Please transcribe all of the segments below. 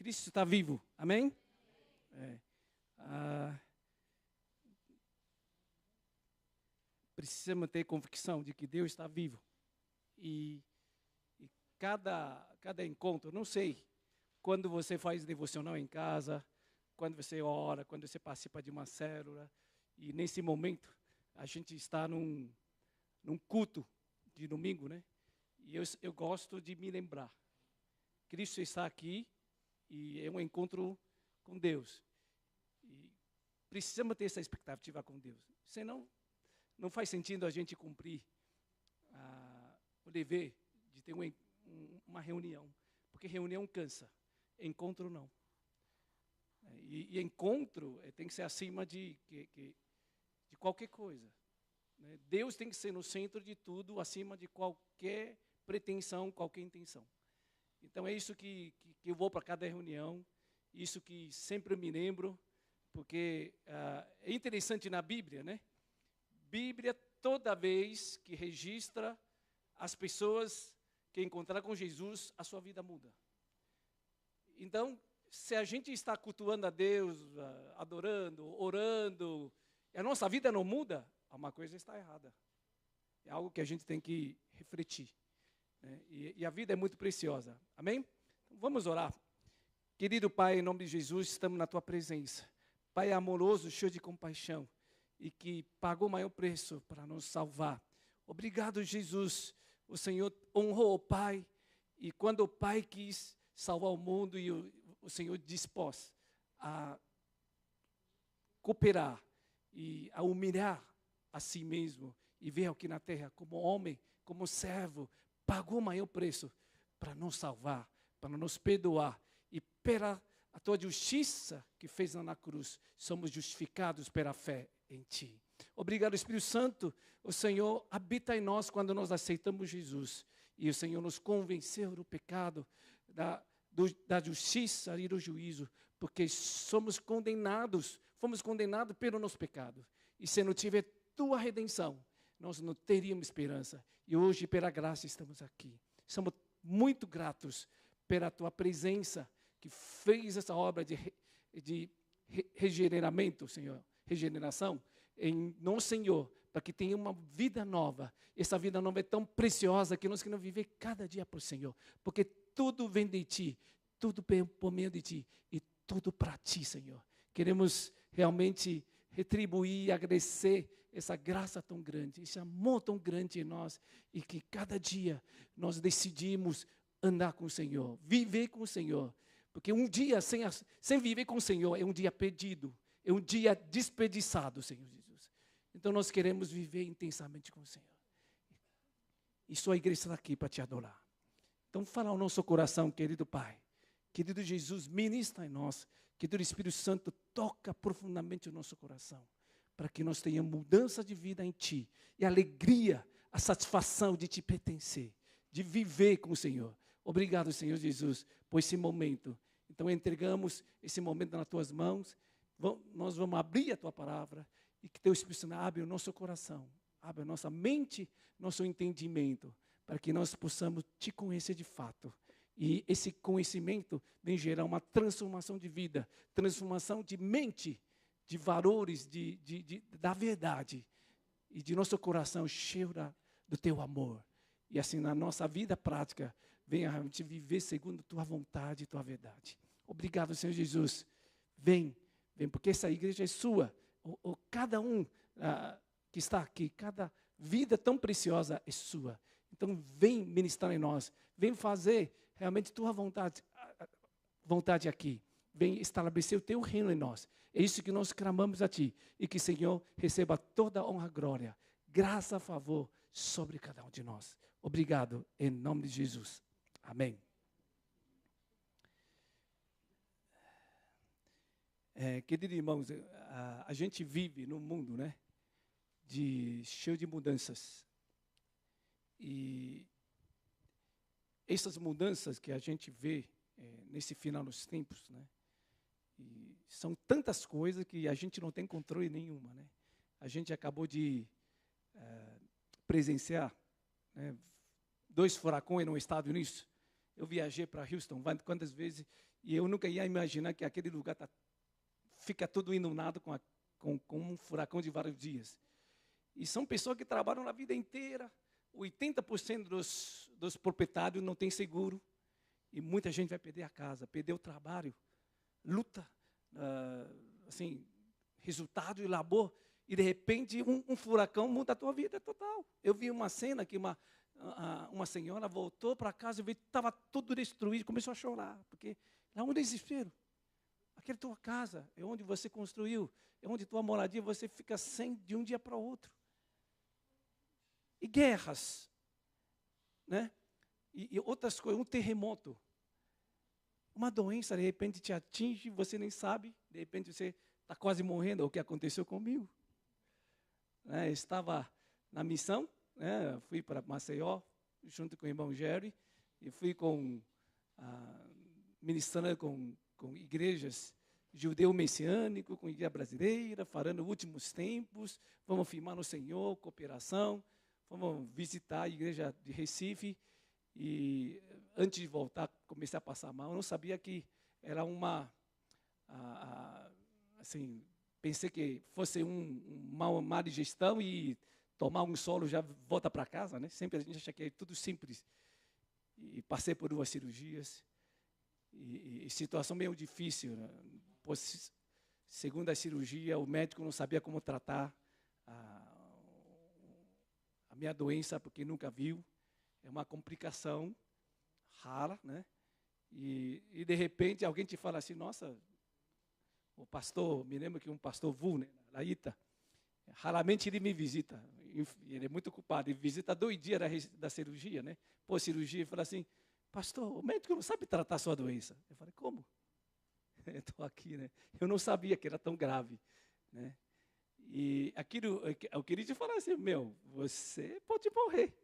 Cristo está vivo, amém? Precisamos ter convicção de que Deus está vivo. E cada encontro, não sei, quando você faz devocional em casa, quando você ora, quando você participa de uma célula, e nesse momento a gente está num culto de domingo, né? E eu gosto de me lembrar. Cristo está aqui e é um encontro com Deus. E precisamos ter essa expectativa com Deus. Senão, não faz sentido a gente cumprir o dever de ter uma reunião. Porque reunião cansa, encontro não. E encontro tem que ser acima de qualquer coisa. Deus tem que ser no centro de tudo, acima de qualquer pretensão, qualquer intenção. Então é isso que eu vou para cada reunião, isso que sempre me lembro, porque é interessante na Bíblia, né? Bíblia, toda vez que registra as pessoas que encontraram com Jesus, a sua vida muda. Então, se a gente está cultuando a Deus, adorando, orando, e a nossa vida não muda, uma coisa está errada. É algo que a gente tem que refletir. Né? E a vida é muito preciosa. Amém? Então, vamos orar. Querido Pai, em nome de Jesus, estamos na Tua presença. Pai amoroso, cheio de compaixão, e que pagou o maior preço para nos salvar. Obrigado, Jesus. O Senhor honrou o Pai, e quando o Pai quis salvar o mundo, e o Senhor dispôs a cooperar e a humilhar a si mesmo, e veio aqui na terra como homem, como servo, pagou o maior preço para nos salvar, para nos perdoar, e pela a Tua justiça que fez na cruz, somos justificados pela fé em Ti. Obrigado, Espírito Santo. O Senhor habita em nós quando nós aceitamos Jesus. E o Senhor nos convenceu do pecado, da justiça e do juízo, porque fomos condenados pelo nosso pecado. E se não tiver Tua redenção, nós não teríamos esperança. E hoje, pela graça, estamos aqui. Somos muito gratos pela Tua presença, que fez essa obra de regeneramento, Senhor, regeneração, em nós, Senhor, para que tenha uma vida nova. Essa vida nova é tão preciosa que nós queremos viver cada dia por Senhor, porque tudo vem de Ti, tudo por meio de Ti e tudo para Ti, Senhor. Queremos realmente retribuir e agradecer essa graça tão grande, esse amor tão grande em nós, e que cada dia nós decidimos andar com o Senhor, viver com o Senhor, porque um dia sem viver com o Senhor é um dia perdido, é um dia desperdiçado, Senhor Jesus. Então nós queremos viver intensamente com o Senhor. E sua igreja está aqui para Te adorar. Então fala ao nosso coração, querido Pai. Querido Jesus, ministra em nós. Querido Espírito Santo, toca profundamente o nosso coração, para que nós tenhamos mudança de vida em Ti, e alegria, a satisfação de Te pertencer, de viver com o Senhor. Obrigado, Senhor Jesus, por esse momento. Então entregamos esse momento nas Tuas mãos. Nós vamos abrir a Tua palavra, e que Teu Espírito Santo abra o nosso coração, abra a nossa mente, nosso entendimento, para que nós possamos Te conhecer de fato. E esse conhecimento vem gerar uma transformação de vida, transformação de mente, de valores, da verdade, e de nosso coração cheio do Teu amor. E assim, na nossa vida prática, venha a gente viver segundo Tua vontade e Tua verdade. Obrigado, Senhor Jesus. Vem, porque essa igreja é sua. Cada um que está aqui, cada vida tão preciosa é sua. Então, vem ministrar em nós. Vem fazer realmente Tua vontade aqui. Vem estabelecer o Teu reino em nós. É isso que nós clamamos a Ti. E que, Senhor, receba toda a honra e glória, graça, favor sobre cada um de nós. Obrigado, em nome de Jesus. Amém. Queridos irmãos, a gente vive num mundo, né, cheio de mudanças. E essas mudanças que a gente vê nesse final dos tempos, né, e são tantas coisas que a gente não tem controle nenhuma, né? A gente acabou de presenciar, né, 2 furacões nos Estados Unidos, Eu viajei para Houston quantas vezes, e eu nunca ia imaginar que aquele lugar fica todo inundado com um furacão de vários dias. E são pessoas que trabalham a vida inteira. 80% dos proprietários não tem seguro. E muita gente vai perder a casa, perder o trabalho, luta, assim, resultado e labor. E, de repente, um furacão muda a tua vida total. Eu vi uma cena que uma senhora voltou para casa e estava tudo destruído, começou a chorar, porque é um desespero. Aquela tua casa é onde você construiu, é onde tua moradia, você fica sem de um dia para o outro. E guerras, né? E outras coisas, um terremoto. Uma doença, de repente, te atinge, você nem sabe, de repente você está quase morrendo, é o que aconteceu comigo. Estava na missão, fui para Maceió, junto com o irmão Jerry, e fui ministrando com igrejas judeu-messiânico, com igreja brasileira, falando últimos tempos, vamos firmar no Senhor, cooperação, vamos visitar a igreja de Recife, e antes de voltar, comecei a passar mal, eu não sabia que era assim, pensei que fosse uma má digestão e tomar um solo já volta para casa, né? Sempre a gente acha que é tudo simples. E passei por 2 cirurgias, e situação meio difícil, né? Segunda cirurgia, o médico não sabia como tratar a minha doença, porque nunca viu. É uma complicação rara, né? E de repente alguém te fala assim, nossa, o pastor, me lembro que um pastor Vu, né, Laíta, raramente ele me visita, ele é muito ocupado, ele visita 2 dias da cirurgia, né? Pós-cirurgia, e fala assim, pastor, o médico não sabe tratar a sua doença. Eu falei, como? Eu estou aqui, né? Eu não sabia que era tão grave, né? E aquilo, eu queria te falar assim, você pode morrer.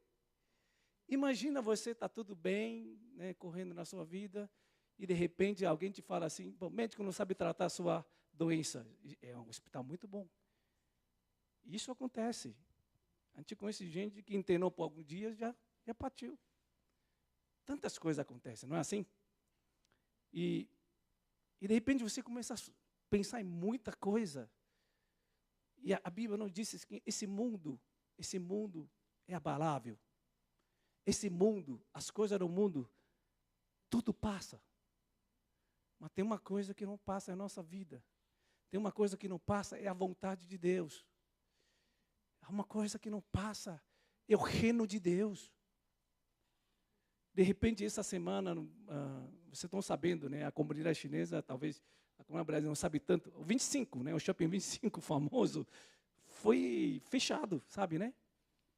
Imagina você está tudo bem, né, correndo na sua vida, e de repente alguém te fala assim, o médico não sabe tratar a sua doença. É um hospital muito bom. Isso acontece. A gente conhece gente que internou por alguns dias já partiu. Tantas coisas acontecem, não é assim? E de repente você começa a pensar em muita coisa. E a Bíblia nos diz que esse mundo é abalável. Esse mundo, as coisas do mundo, tudo passa. Mas tem uma coisa que não passa, é a nossa vida. Tem uma coisa que não passa, é a vontade de Deus. Há uma coisa que não passa, é o reino de Deus. De repente, essa semana, vocês estão sabendo, né, a comunidade chinesa, talvez a comunidade brasileira não sabe tanto, o 25, né, o Shopping 25 famoso, foi fechado, sabe, né?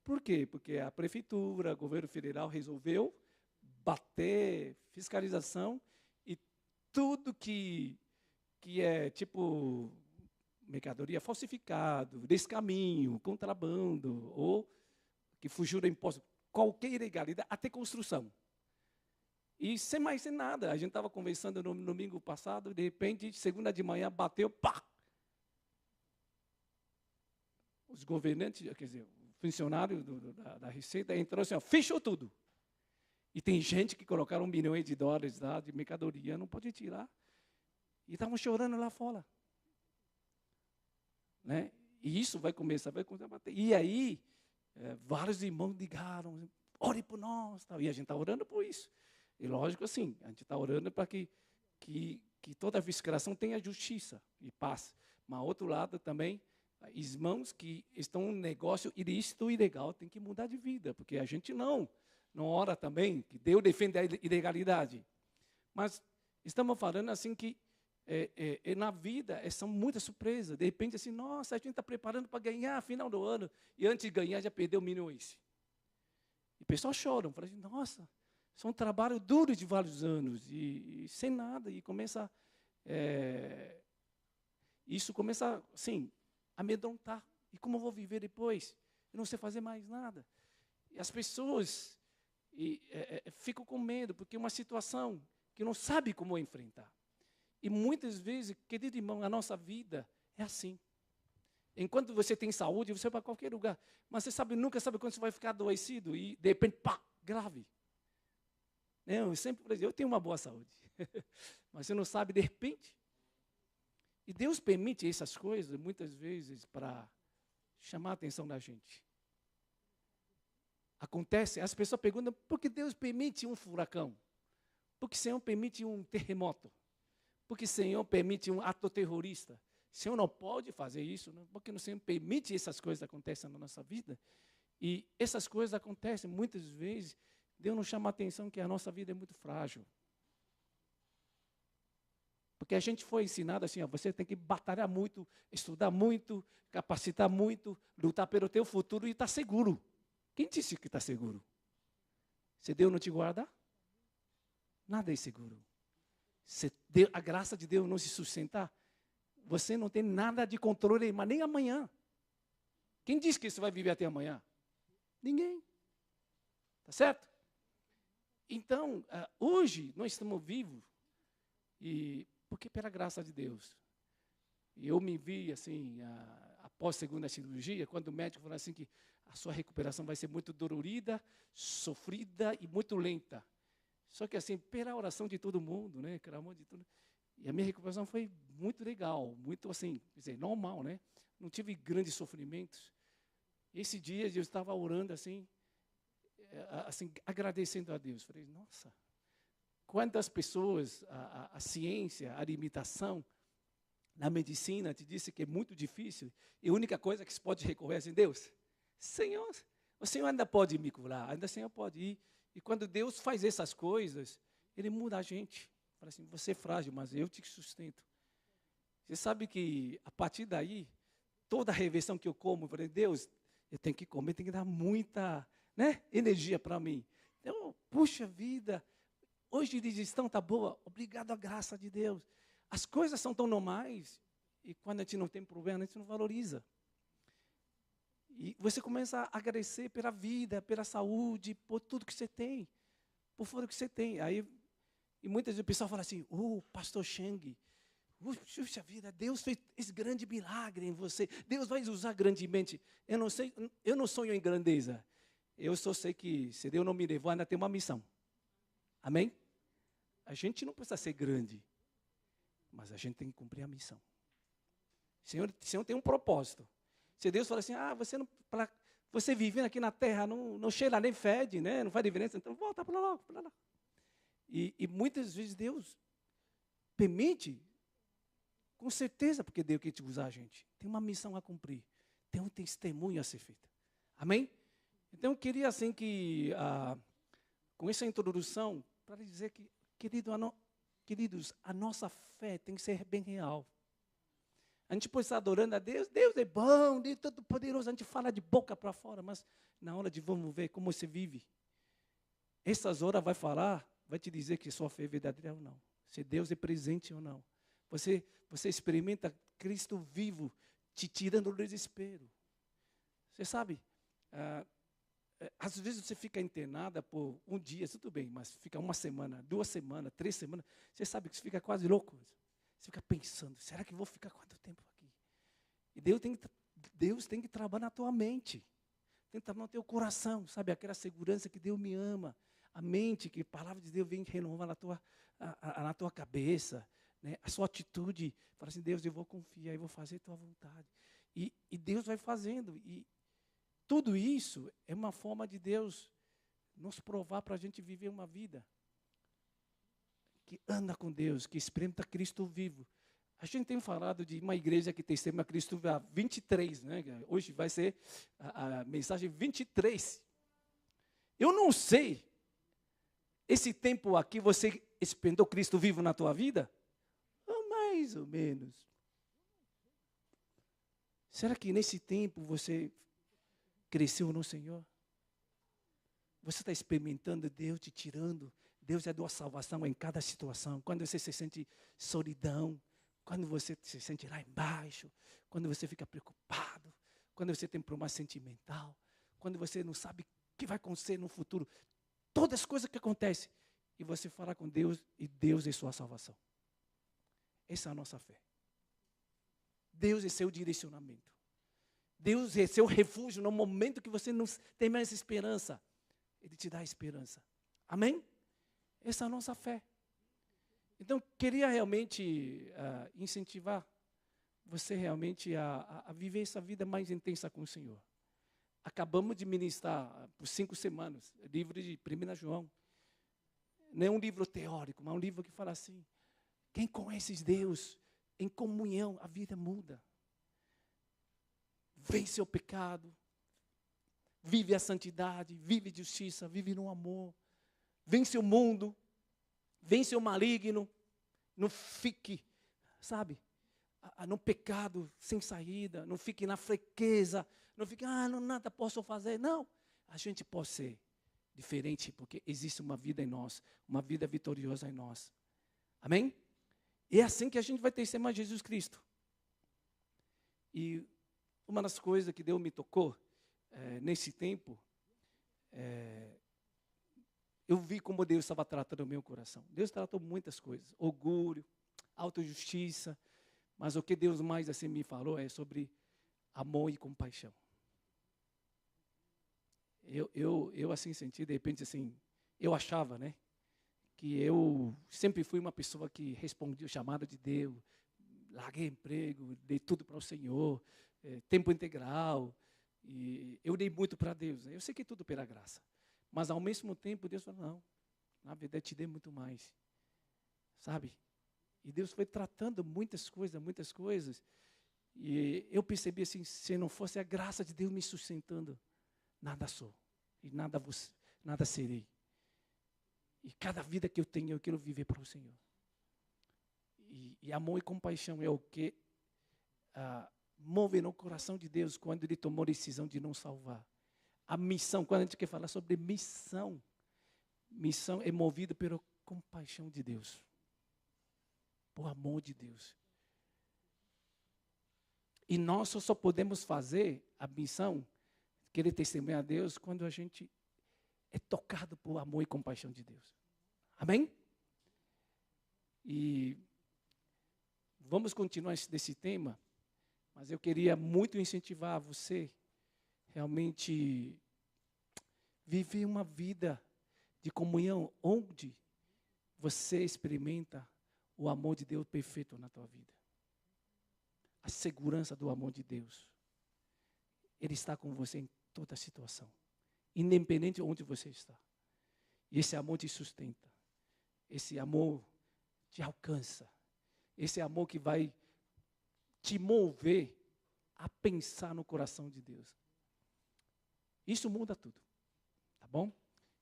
Por quê? Porque a prefeitura, o governo federal resolveu bater fiscalização e tudo que é tipo mercadoria falsificado, descaminho, contrabando, ou que fugiu do imposto, qualquer ilegalidade, até construção. E sem mais sem nada. A gente estava conversando no domingo passado, de repente, segunda de manhã, bateu, pá! Os governantes, quer dizer, funcionário da Receita entrou assim, ó, fechou tudo. E tem gente que colocaram milhões de dólares lá de mercadoria, não pode tirar. E estavam chorando lá fora. Né? E isso vai começar a bater. E aí, vários irmãos ligaram, ore por nós. Tal. E a gente está orando por isso. E lógico assim, a gente está orando para que toda a fiscalização tenha justiça e paz. Mas, outro lado também, irmãos que estão em um negócio ilícito e ilegal, tem que mudar de vida, porque a gente não ora também, que Deus defende a ilegalidade. Mas estamos falando assim que na vida são muitas surpresas. De repente, assim, nossa, a gente está preparando para ganhar final do ano, e antes de ganhar já perdeu milhões. E o pessoal chora, fala assim, nossa, isso é um trabalho duro de vários anos, e sem nada, e começa, isso começa, assim, a amedrontar. E como eu vou viver depois? Eu não sei fazer mais nada. E as pessoas ficam com medo, porque é uma situação que não sabe como enfrentar. E muitas vezes, querido irmão, a nossa vida é assim. Enquanto você tem saúde, você vai para qualquer lugar. Mas você nunca sabe quando você vai ficar adoecido e, de repente, pá, grave. Eu sempre falei, eu tenho uma boa saúde. Mas você não sabe, de repente. E Deus permite essas coisas, muitas vezes, para chamar a atenção da gente. Acontece, as pessoas perguntam, por que Deus permite um furacão? Por que o Senhor permite um terremoto? Por que o Senhor permite um ato terrorista? O Senhor não pode fazer isso, não? Porque o Senhor permite essas coisas aconteçam na nossa vida. E essas coisas acontecem muitas vezes, Deus nos chama a atenção que a nossa vida é muito frágil. Porque a gente foi ensinado assim, ó, você tem que batalhar muito, estudar muito, capacitar muito, lutar pelo teu futuro e estar seguro. Quem disse que está seguro? Se Deus não te guardar, nada é seguro. Se a graça de Deus não se sustentar, você não tem nada de controle, mas nem amanhã. Quem disse que você vai viver até amanhã? Ninguém. Tá certo? Então, hoje nós estamos vivos, e porque pela graça de Deus. E eu me vi assim, após a segunda cirurgia, quando o médico falou assim que a sua recuperação vai ser muito dolorida, sofrida e muito lenta. Só que assim, pela oração de todo mundo, né, clamor de tudo, e a minha recuperação foi muito legal, muito assim, quer dizer, normal, né? Não tive grandes sofrimentos. Esse dia eu estava orando assim, agradecendo a Deus. Falei, nossa, quantas pessoas, a ciência, a limitação, na medicina te disse que é muito difícil, e a única coisa que se pode recorrer é assim, Deus, Senhor, o Senhor ainda pode me curar, ainda o Senhor pode ir. E quando Deus faz essas coisas, Ele muda a gente. Fala assim, você é frágil, mas eu te sustento. Você sabe que, a partir daí, toda a refeição que eu como, eu falei, Deus, eu tenho que comer, tem que dar muita, né, energia para mim. Então, puxa vida, hoje a digestão está boa, obrigado à graça de Deus. As coisas são tão normais, e quando a gente não tem problema, a gente não valoriza. E você começa a agradecer pela vida, pela saúde, por tudo que você tem, por fora que você tem. Aí, e muitas vezes o pessoal fala assim, pastor Cheng, puxa vida, Deus fez esse grande milagre em você, Deus vai usar grandemente. Eu não sonho em grandeza, eu só sei que se Deus não me levou, ainda tem uma missão. Amém? A gente não precisa ser grande, mas a gente tem que cumprir a missão. O Senhor tem um propósito. Se Deus fala assim, você vivendo aqui na terra, não cheira nem fede, né? Não faz diferença, então volta para lá, para lá. E muitas vezes Deus permite, com certeza, porque Deus quer te usar a gente. Tem uma missão a cumprir, tem um testemunho a ser feito. Amém? Então eu queria assim que, com essa introdução, para dizer que, queridos, a nossa fé tem que ser bem real. A gente pode estar adorando a Deus, Deus é bom, Deus é todo poderoso, a gente fala de boca para fora, mas na hora de vamos ver como você vive, essas horas vai te dizer que sua fé é verdadeira ou não, se Deus é presente ou não. Você experimenta Cristo vivo, te tirando do desespero. Você sabe, às vezes você fica internada por um dia, tudo bem, mas fica uma semana, 2 semanas, 3 semanas, você sabe que você fica quase louco. Você fica pensando, será que eu vou ficar quanto tempo aqui? E Deus tem que trabalhar na tua mente. Tem que trabalhar no teu coração, sabe? Aquela segurança que Deus me ama. A mente, que a palavra de Deus vem renovar na tua cabeça. Né? A sua atitude. Fala assim, Deus, eu vou confiar, eu vou fazer a tua vontade. E Deus vai fazendo. E tudo isso é uma forma de Deus nos provar para a gente viver uma vida que anda com Deus, que experimenta Cristo vivo. A gente tem falado de uma igreja que testemunha Cristo vivo há 23, né? Hoje vai ser a mensagem 23. Eu não sei, esse tempo aqui você experimentou Cristo vivo na tua vida? Ou mais ou menos. Será que nesse tempo você cresceu no Senhor? Você está experimentando Deus te tirando? Deus é a tua salvação em cada situação. Quando você se sente solidão, quando você se sente lá embaixo, quando você fica preocupado, quando você tem problema sentimental, quando você não sabe o que vai acontecer no futuro, todas as coisas que acontecem, e você fala com Deus, e Deus é sua salvação. Essa é a nossa fé. Deus é seu direcionamento. Deus é seu refúgio no momento que você não tem mais esperança. Ele te dá esperança. Amém? Essa é a nossa fé. Então, queria realmente incentivar você realmente a viver essa vida mais intensa com o Senhor. Acabamos de ministrar por 5 semanas, o livro de 1 João. Não é um livro teórico, mas é um livro que fala assim, quem conhece Deus, em comunhão, a vida muda. Vence o pecado, vive a santidade, vive justiça, vive no amor. Vence o mundo, vence o maligno, não fique, sabe, no pecado sem saída, não fique na fraqueza, não fique, não, nada posso fazer. Não, a gente pode ser diferente, porque existe uma vida em nós, uma vida vitoriosa em nós. Amém? E é assim que a gente vai testemunhar Jesus Cristo. E uma das coisas que Deus me tocou, nesse tempo, eu vi como Deus estava tratando o meu coração. Deus tratou muitas coisas, orgulho, autojustiça, mas o que Deus mais assim me falou é sobre amor e compaixão. Eu assim senti, de repente assim, eu achava, né, que eu sempre fui uma pessoa que respondia o chamado de Deus, larguei emprego, dei tudo para o Senhor, tempo integral, e eu dei muito para Deus. Eu sei que é tudo pela graça. Mas, ao mesmo tempo, Deus falou, não, na verdade, eu te dei muito mais. Sabe? E Deus foi tratando muitas coisas. E eu percebi assim, se não fosse a graça de Deus me sustentando, nada sou. E nada serei. E cada vida que eu tenho, eu quero viver para o Senhor. E amor e compaixão é o que move no coração de Deus quando Ele tomou a decisão de nos salvar. A missão, quando a gente quer falar sobre missão é movida pela compaixão de Deus, por amor de Deus. E nós só podemos fazer a missão, querer testemunhar a Deus, quando a gente é tocado por amor e compaixão de Deus. Amém? E vamos continuar nesse tema, mas eu queria muito incentivar você realmente viver uma vida de comunhão onde você experimenta o amor de Deus perfeito na tua vida. A segurança do amor de Deus. Ele está com você em toda situação, independente de onde você está. E esse amor te sustenta. Esse amor te alcança. Esse amor que vai te mover a pensar no coração de Deus. Isso muda tudo, tá bom?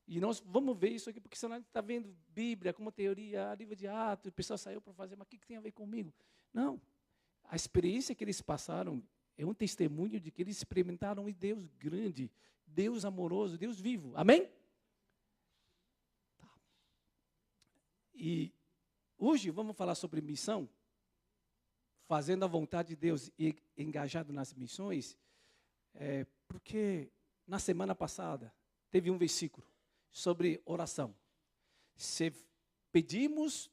E nós vamos ver isso aqui, porque senão a gente está vendo Bíblia como teoria, livro de Atos, o pessoal saiu para fazer, mas o que tem a ver comigo? Não, a experiência que eles passaram é um testemunho de que eles experimentaram um Deus grande, Deus amoroso, Deus vivo, amém? Tá. E hoje vamos falar sobre missão, fazendo a vontade de Deus e engajado nas missões, porque na semana passada teve um versículo sobre oração. Se pedimos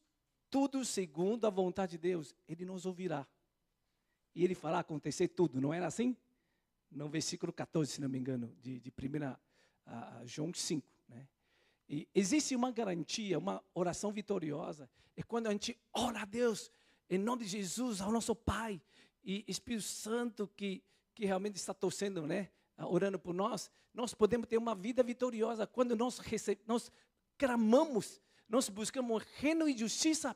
tudo segundo a vontade de Deus, Ele nos ouvirá. E Ele fará acontecer tudo, não era assim? No versículo 14, se não me engano, de 1 João 5. Né? E existe uma garantia, uma oração vitoriosa, é quando a gente ora a Deus, em nome de Jesus, ao nosso Pai, e Espírito Santo que realmente está torcendo, né? Orando por nós podemos ter uma vida vitoriosa quando nós clamamos, nós buscamos reino e justiça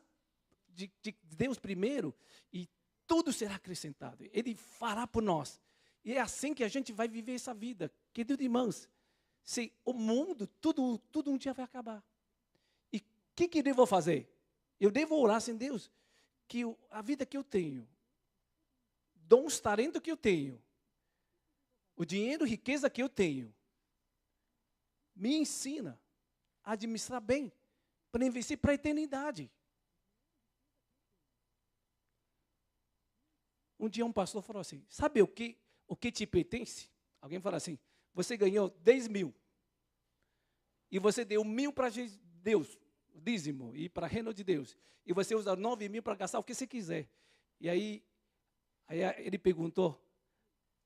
de Deus primeiro, e tudo será acrescentado. Ele fará por nós. E é assim que a gente vai viver essa vida. Queridos irmãos, se o mundo, tudo um dia vai acabar. E o que eu devo fazer? Eu devo orar sem Deus, que a vida que eu tenho, dons, talentos que eu tenho, o dinheiro, riqueza que eu tenho, me ensina a administrar bem, para investir para a eternidade. Um dia um pastor falou assim, sabe o que te pertence? Alguém falou assim, você ganhou 10 mil, e você deu 1.000 para Deus, dízimo, e para o reino de Deus, e você usa 9.000 para gastar o que você quiser. E aí ele perguntou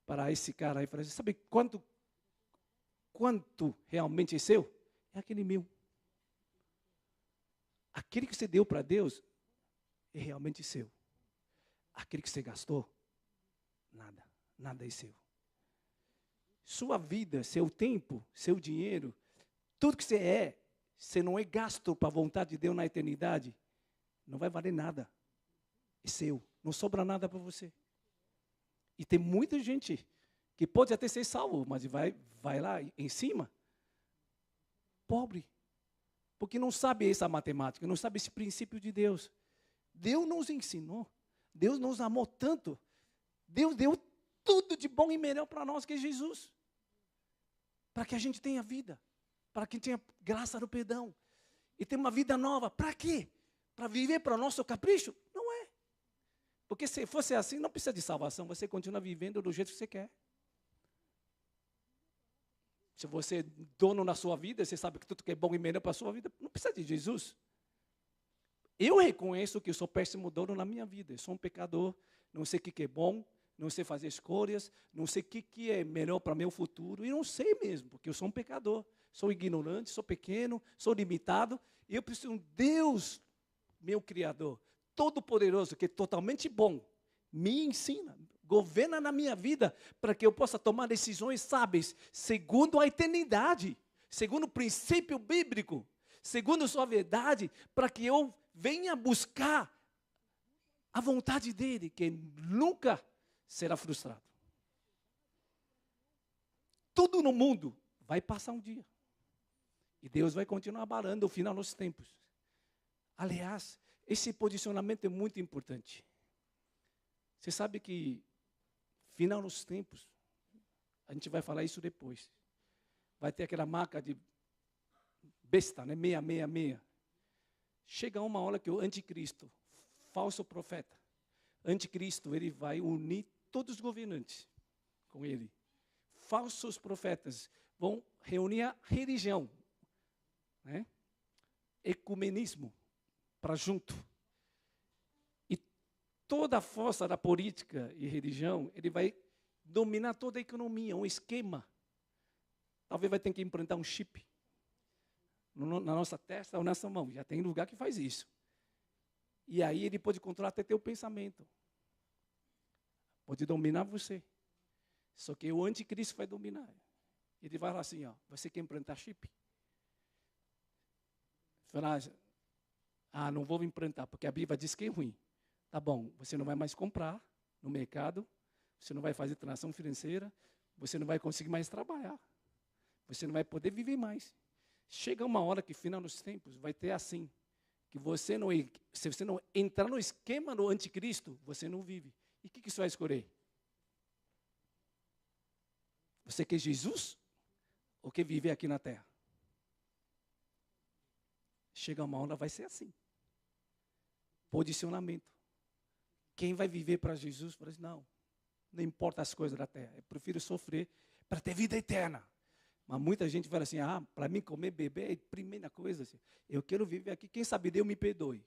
para esse cara aí, falou assim, sabe quanto realmente é seu? É aquele 1.000. aquele que você deu para Deus é realmente seu. Aquele que você gastou, nada é seu. Sua vida, seu tempo, seu dinheiro, tudo que você não é gasto para a vontade de Deus na eternidade, não vai valer nada. É seu, não sobra nada para você. E tem muita gente que pode até ser salvo, mas vai lá em cima, pobre, porque não sabe essa matemática, não sabe esse princípio de Deus. Deus nos ensinou, Deus nos amou tanto, Deus deu tudo de bom e melhor para nós, que é Jesus. Para que a gente tenha vida, para que tenha graça no perdão. E tenha uma vida nova. Para quê? Para viver para o nosso capricho? Não é. Porque se fosse assim, não precisa de salvação, você continua vivendo do jeito que você quer. Se você é dono na sua vida, você sabe que tudo que é bom e melhor para a sua vida, não precisa de Jesus. Eu reconheço que eu sou péssimo dono na minha vida. Eu sou um pecador, não sei o que é bom, não sei fazer escolhas, não sei o que é melhor para o meu futuro. E não sei mesmo, porque eu sou um pecador. Sou ignorante, sou pequeno, sou limitado. E eu preciso de um Deus, meu Criador, todo-poderoso, que é totalmente bom, me ensina, governa na minha vida, para que eu possa tomar decisões sábias, segundo a eternidade, segundo o princípio bíblico, segundo a sua verdade, para que eu venha buscar a vontade dele, que nunca será frustrado. Tudo no mundo vai passar um dia. E Deus vai continuar barando o final dos tempos. Aliás, esse posicionamento é muito importante. Você sabe que final dos tempos, a gente vai falar isso depois. Vai ter aquela marca de besta, né? 666. Chega uma hora que o anticristo, falso profeta, anticristo, ele vai unir todos os governantes com ele. Falsos profetas vão reunir a religião, né? Ecumenismo, para junto. E toda a força da política e religião, ele vai dominar toda a economia, um esquema. Talvez vai ter que implantar um chip na nossa testa ou na nossa mão. Já tem lugar que faz isso. E aí ele pode controlar até teu pensamento. Pode dominar você. Só que o anticristo vai dominar. Ele vai falar assim, ó, você quer implantar chip? Falar, não vou implantar, porque a Bíblia diz que é ruim. Tá bom, você não vai mais comprar no mercado, você não vai fazer transação financeira, você não vai conseguir mais trabalhar. Você não vai poder viver mais. Chega uma hora que, final dos tempos, vai ter assim, que se você não entrar no esquema do anticristo, você não vive. E o que você vai escolher? Você quer Jesus ou quer viver aqui na terra? Chega uma hora, vai ser assim. Posicionamento. Quem vai viver para Jesus, fala assim, não importa as coisas da terra, eu prefiro sofrer para ter vida eterna. Mas muita gente fala assim, para mim comer, beber é a primeira coisa. Assim. Eu quero viver aqui, quem sabe Deus me perdoe.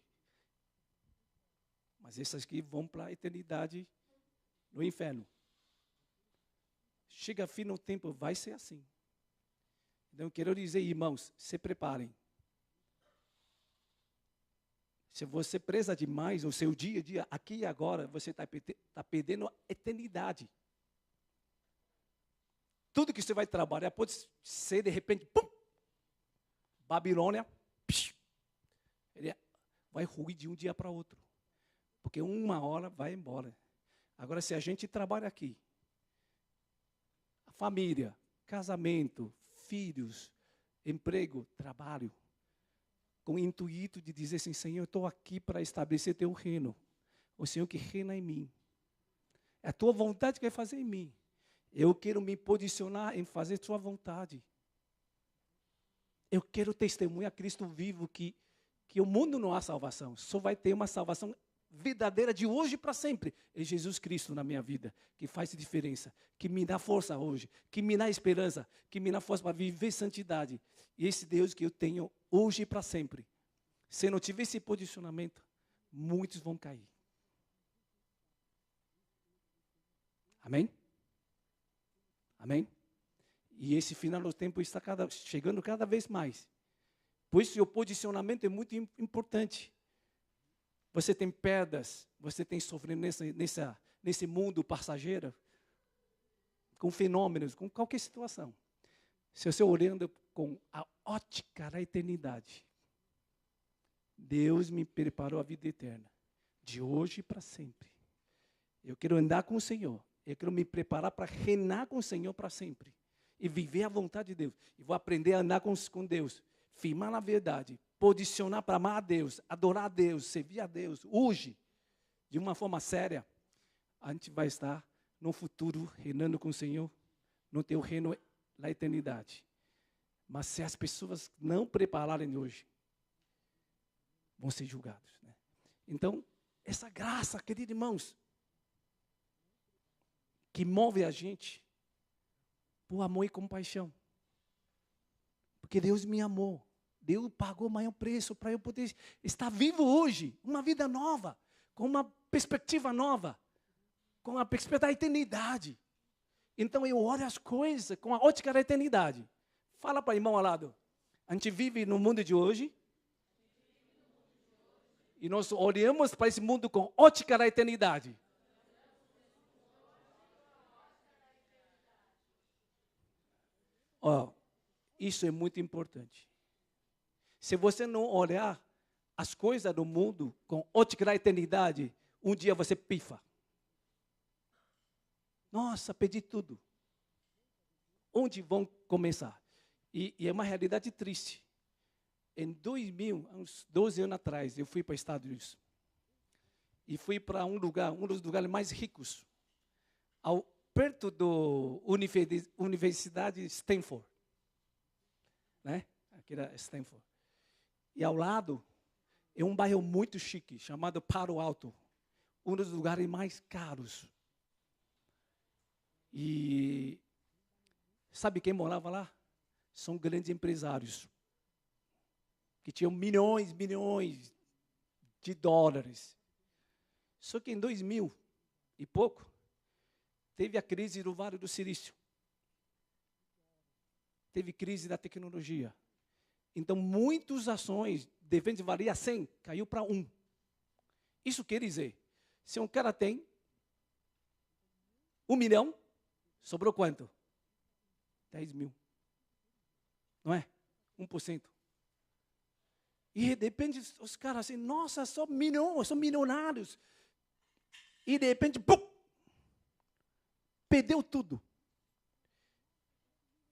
Mas esses aqui vão para a eternidade no inferno. Chega fim no tempo, vai ser assim. Então eu quero dizer, irmãos, se preparem. Se você preza demais o seu dia a dia, aqui e agora, você está perdendo a eternidade. Tudo que você vai trabalhar pode ser, de repente, pum, Babilônia, ele vai ruir de um dia para outro. Porque uma hora vai embora. Agora, se a gente trabalha aqui, a família, casamento, filhos, emprego, trabalho, com o intuito de dizer assim, Senhor, eu estou aqui para estabelecer teu reino. O Senhor que reina em mim. É a tua vontade que vai fazer em mim. Eu quero me posicionar em fazer sua vontade. Eu quero testemunhar Cristo vivo que o mundo não há salvação. Só vai ter uma salvação verdadeira de hoje para sempre. É Jesus Cristo na minha vida, que faz diferença, que me dá força hoje, que me dá esperança, que me dá força para viver santidade. E esse Deus que eu tenho hoje e para sempre. Se não tiver esse posicionamento, muitos vão cair. Amém? Amém? E esse final do tempo está chegando cada vez mais. Por isso, o posicionamento é muito importante. Você tem perdas, você tem sofrido nesse mundo passageiro, com fenômenos, com qualquer situação. Se você olhando com a ótica da eternidade, Deus me preparou a vida eterna, de hoje para sempre. Eu quero andar com o Senhor, eu quero me preparar para reinar com o Senhor para sempre. E viver a vontade de Deus. E vou aprender a andar com Deus, firmar na verdade, posicionar para amar a Deus, adorar a Deus, servir a Deus. Hoje, de uma forma séria, a gente vai estar no futuro reinando com o Senhor, no teu reino na eternidade. Mas se as pessoas não prepararem hoje, vão ser julgados. Né? Então, essa graça, queridos irmãos, que move a gente por amor e compaixão. Porque Deus me amou. Deus pagou o maior preço para eu poder estar vivo hoje. Uma vida nova, com uma perspectiva nova, com a perspectiva da eternidade. Então eu olho as coisas com a ótica da eternidade. Fala para o irmão ao lado. A gente vive no mundo de hoje. E nós olhamos para esse mundo com ótica da eternidade. Isso é muito importante. Se você não olhar as coisas do mundo com ótica da eternidade, um dia você pifa. Nossa, perdi tudo. Onde vão começar? E é uma realidade triste. Em 2000, uns 12 anos atrás, eu fui para os Estados Unidos. E fui para um dos lugares mais ricos, perto da Universidade Stanford. Né? Aqui era Stanford. E ao lado, é um bairro muito chique, chamado Palo Alto. Um dos lugares mais caros. E sabe quem morava lá? São grandes empresários. Que tinham milhões de dólares. Só que em 2000 e pouco, teve a crise do Vale do Silício. Teve crise da tecnologia. Então, muitas ações, de vez de valia 100, caiu para 1. Isso quer dizer, se um cara tem 1 milhão, sobrou quanto? 10 mil. Não é? 1%. E de repente, os caras assim, nossa, são milionários. E de repente, pum, perdeu tudo.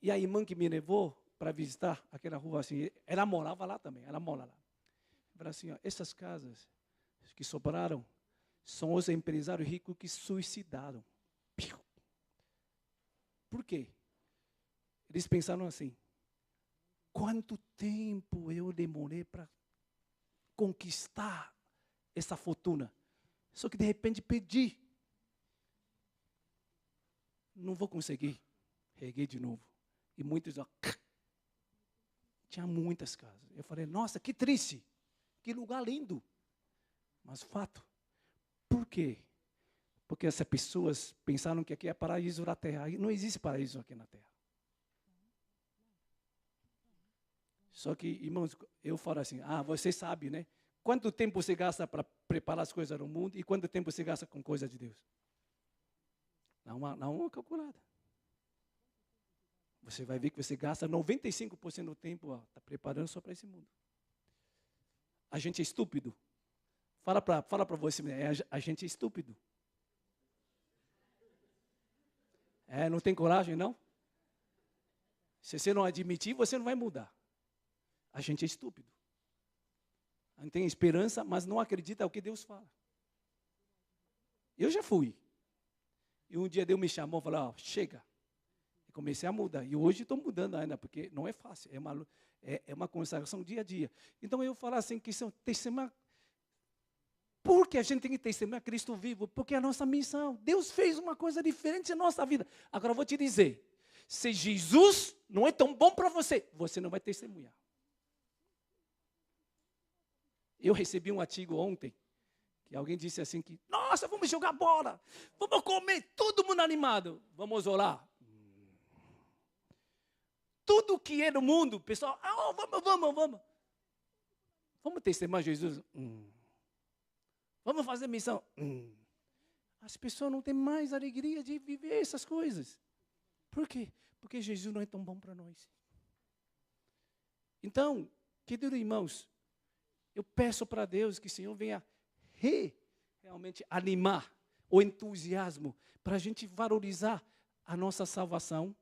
E a irmã que me levou para visitar aquela rua assim, ela morava lá também, ela mora lá. Falei assim, ó, essas casas que sobraram são os empresários ricos que suicidaram. Por quê? Eles pensaram assim, quanto tempo eu demorei para conquistar essa fortuna? Só que de repente perdi. Não vou conseguir. Reguei de novo. E muitos, ó, tinha muitas casas. Eu falei, nossa, que triste. Que lugar lindo. Mas fato. Por quê? Porque essas pessoas pensaram que aqui é paraíso na terra. Não existe paraíso aqui na terra. Só que, irmãos, eu falo assim, você sabe, né? Quanto tempo você gasta para preparar as coisas do mundo e quanto tempo você gasta com coisas de Deus? Dá uma calculada. Você vai ver que você gasta 95% do tempo tá preparando só para esse mundo. A gente é estúpido. Fala para você, a gente é estúpido. Não tem coragem, não? Se você não admitir, você não vai mudar. A gente é estúpido. A gente tem esperança, mas não acredita no que Deus fala. Eu já fui. E um dia Deus me chamou e falou, chega. E comecei a mudar. E hoje estou mudando ainda, porque não é fácil. É uma consagração dia a dia. Então eu falo assim, que são testemunha. Por que a gente tem que testemunhar Cristo vivo? Porque é a nossa missão. Deus fez uma coisa diferente na nossa vida. Agora eu vou te dizer, se Jesus não é tão bom para você, você não vai testemunhar. Eu recebi um artigo ontem, que alguém disse assim que, nossa, vamos jogar bola, vamos comer, todo mundo animado, vamos orar. Tudo que é no mundo, pessoal, vamos. Vamos testemunhar Jesus? Vamos fazer missão? As pessoas não têm mais alegria de viver essas coisas. Por quê? Porque Jesus não é tão bom para nós. Então, queridos irmãos, eu peço para Deus que o Senhor venha realmente animar o entusiasmo para a gente valorizar a nossa salvação,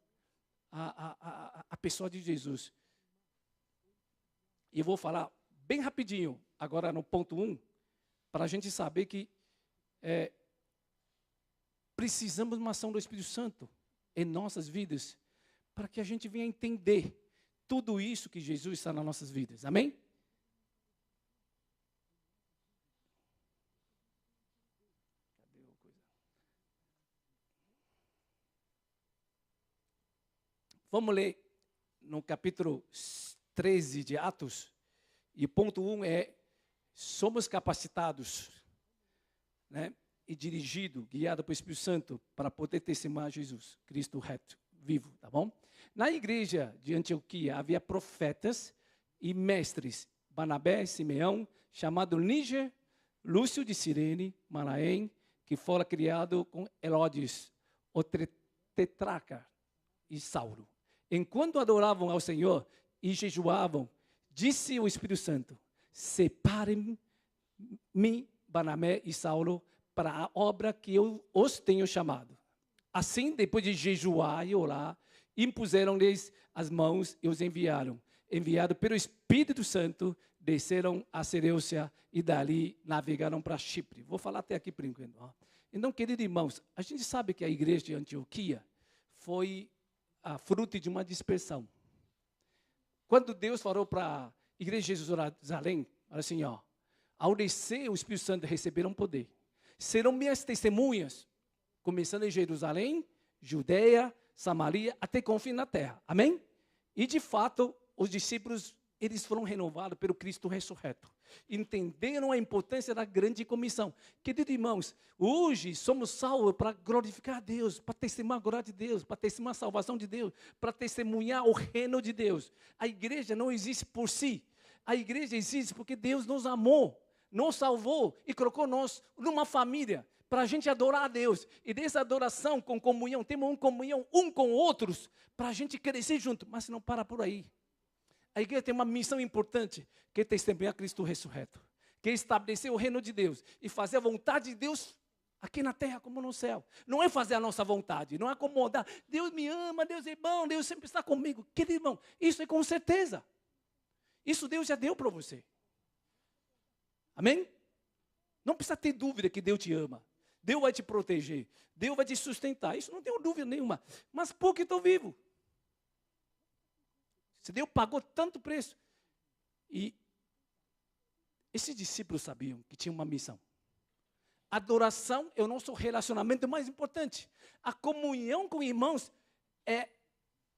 a pessoa de Jesus. E eu vou falar bem rapidinho, agora no ponto 1, para a gente saber que precisamos de uma ação do Espírito Santo em nossas vidas, para que a gente venha entender tudo isso que Jesus está nas nossas vidas. Amém? Vamos ler no capítulo 13 de Atos, e ponto 1 é: somos capacitados, né, e dirigidos, guiados pelo Espírito Santo, para poder testemunhar Jesus, Cristo reto, vivo, tá bom? Na igreja de Antioquia havia profetas e mestres, Barnabé, Simeão, chamado Níger, Lúcio de Cirene, Manaém, que fora criado com Herodes, o tetrarca, e Saulo. Enquanto adoravam ao Senhor e jejuavam, disse o Espírito Santo: separem-me, Barnabé e Saulo, para a obra que eu os tenho chamado. Assim, depois de jejuar e orar, impuseram-lhes as mãos e os enviaram. Enviados pelo Espírito Santo, desceram a Seleucia e dali navegaram para Chipre. Vou falar até aqui por enquanto. Então, queridos irmãos, a gente sabe que a igreja de Antioquia foi a fruto de uma dispersão. Quando Deus falou para a igreja de Jerusalém, olha assim, ao descer o Espírito Santo receberam poder. Serão minhas testemunhas, começando em Jerusalém, Judeia, Samaria, até confim na terra. Amém? E de fato, os discípulos, eles foram renovados pelo Cristo ressurreto. Entenderam a importância da grande comissão. Queridos irmãos, hoje somos salvos para glorificar a Deus, para testemunhar a glória de Deus, para testemunhar a salvação de Deus, para testemunhar o reino de Deus. A igreja não existe por si. A igreja existe porque Deus nos amou, nos salvou e colocou nós numa família para a gente adorar a Deus. E dessa adoração com comunhão, temos uma comunhão um com outros para a gente crescer junto. Mas não para por aí. A igreja tem uma missão importante, que é testemunhar Cristo ressurreto, que é estabelecer o reino de Deus e fazer a vontade de Deus aqui na terra como no céu. Não é fazer a nossa vontade, não é acomodar. Deus me ama, Deus é bom, Deus sempre está comigo. Querido irmão, isso é com certeza. Isso Deus já deu para você. Amém? Não precisa ter dúvida que Deus te ama. Deus vai te proteger. Deus vai te sustentar. Isso não tenho dúvida nenhuma. Mas por que estou vivo? Se Deus pagou tanto preço. E esses discípulos sabiam que tinha uma missão. Adoração é o nosso relacionamento mais importante. A comunhão com irmãos é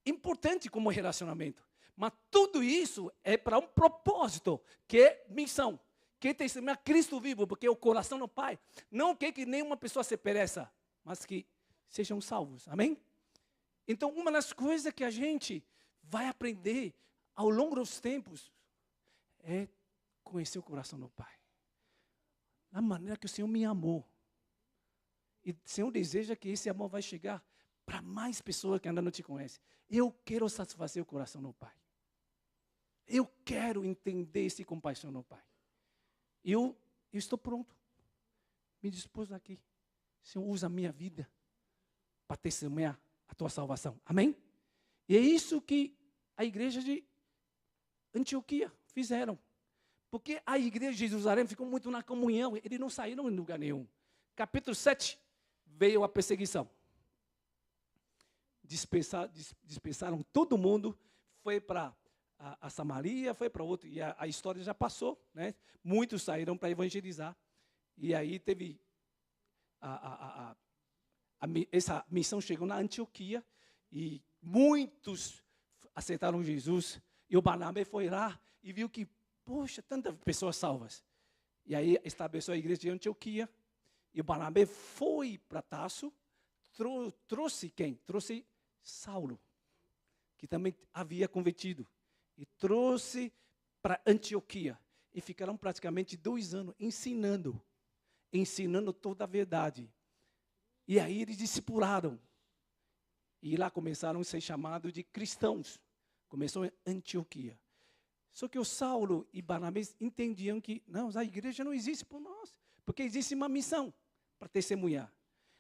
importante como relacionamento. Mas tudo isso é para um propósito, que é missão. Que é testemunhar Cristo vivo, porque o coração do Pai não quer que nenhuma pessoa se pereça, mas que sejam salvos. Amém? Então, uma das coisas que a gente vai aprender ao longo dos tempos é conhecer o coração do Pai. Da maneira que o Senhor me amou. E o Senhor deseja que esse amor vai chegar para mais pessoas que ainda não te conhecem. Eu quero satisfazer o coração do Pai. Eu quero entender esse compaixão do Pai. Eu estou pronto. Me dispus aqui. O Senhor usa a minha vida para testemunhar a tua salvação. Amém? E é isso que a igreja de Antioquia fizeram. Porque a igreja de Jerusalém ficou muito na comunhão. Eles não saíram em lugar nenhum. Capítulo 7, veio a perseguição. Dispersaram todo mundo. Foi para a Samaria, foi para outro. E a história já passou, né? Muitos saíram para evangelizar. E aí teve essa missão chegou na Antioquia. E muitos aceitaram Jesus. E o Barnabé foi lá e viu que, poxa, tantas pessoas salvas. E aí estabeleceu a igreja de Antioquia. E o Barnabé foi para Tarso. Trouxe quem? Trouxe Saulo, que também havia convertido. E trouxe para Antioquia. E ficaram praticamente 2 anos ensinando toda a verdade. E aí eles discipularam. E lá começaram a ser chamados de cristãos. Começou em Antioquia. Só que o Saulo e Barnabé entendiam que, não, a igreja não existe por nós. Porque existe uma missão para testemunhar.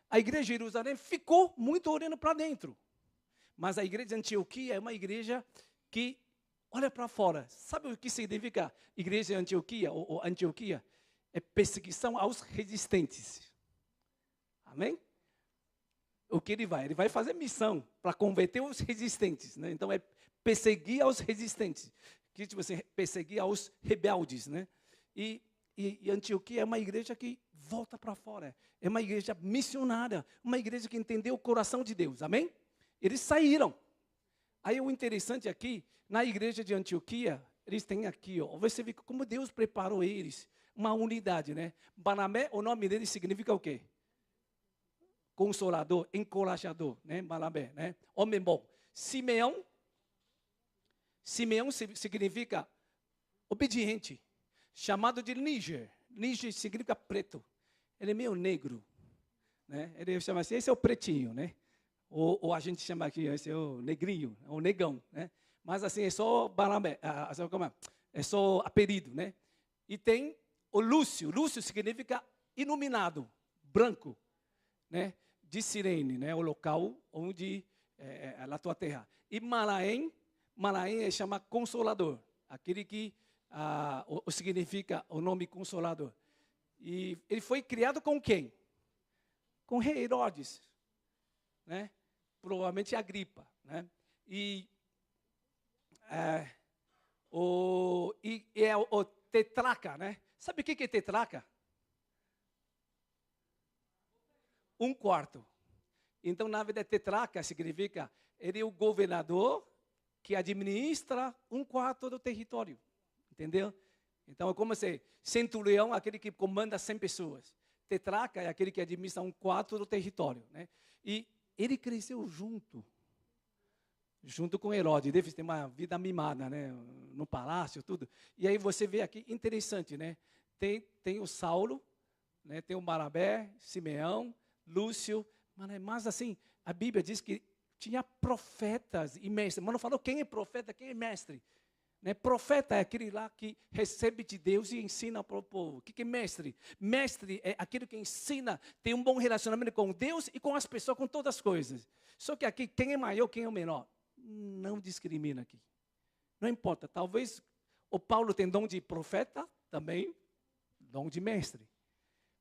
A igreja de Jerusalém ficou muito olhando para dentro. Mas a igreja de Antioquia é uma igreja que olha para fora. Sabe o que significa igreja de Antioquia? Ou Antioquia? É perseguição aos resistentes. Amém? O que ele vai? Ele vai fazer missão para converter os resistentes. Né? Então, é perseguir aos resistentes. Que tipo assim, perseguir aos rebeldes. Né? E Antioquia é uma igreja que volta para fora. É uma igreja missionária. Uma igreja que entendeu o coração de Deus. Amém? Eles saíram. Aí o interessante aqui, na igreja de Antioquia, eles têm aqui, ó, você vê como Deus preparou eles. Uma unidade, né? Barnabé, o nome dele significa o quê? Consolador, encorajador, né? Barnabé, né? Homem bom. Simeão significa obediente. Chamado de Níger. Níger significa preto. Ele é meio negro, né? Ele chama assim, esse é o pretinho, né? Ou a gente chama aqui, esse é o negrinho, o negão, né? Mas assim, é só Barnabé, é só apelido, né? E tem o Lúcio. Lúcio significa iluminado, branco, né? De Cirene, né? O local onde é a tua terra. E Manaém chama consolador, aquele que significa o nome consolador. E ele foi criado com quem? Com rei Herodes, né? Provavelmente Agripa, né? E é o tetrarca, né? Sabe o que é tetrarca? 1/4. Então, na verdade, tetrarca significa ele é o governador que administra 1/4 do território, entendeu? Então, é como se centurião, aquele que comanda 100 pessoas. Tetrarca é aquele que administra 1/4 do território, né? E ele cresceu junto com Herodes. Deve ter uma vida mimada, né? No palácio, tudo. E aí você vê aqui, interessante, né? Tem o Saulo, né? Tem o Barnabé, Simeão, Lúcio. Mas assim, a Bíblia diz que tinha profetas e mestres. Mas não falou quem é profeta, quem é mestre. Né? Profeta é aquele lá que recebe de Deus e ensina para o povo. O que é mestre? Mestre é aquele que ensina, tem um bom relacionamento com Deus e com as pessoas, com todas as coisas. Só que aqui, quem é maior, quem é o menor? Não discrimina aqui. Não importa, talvez o Paulo tem dom de profeta, também dom de mestre.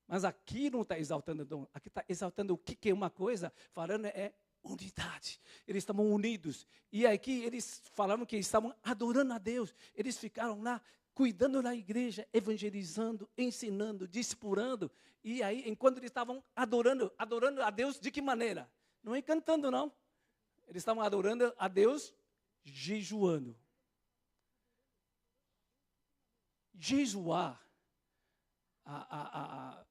Mas aqui não está exaltando dom, aqui está exaltando o que é uma coisa, falando unidade. Eles estavam unidos. E aqui eles falaram que estavam adorando a Deus. Eles ficaram lá cuidando da igreja, evangelizando, ensinando, discipulando. E aí, enquanto eles estavam adorando a Deus, de que maneira? Não é cantando, não. Eles estavam adorando a Deus jejuando. Jejuar,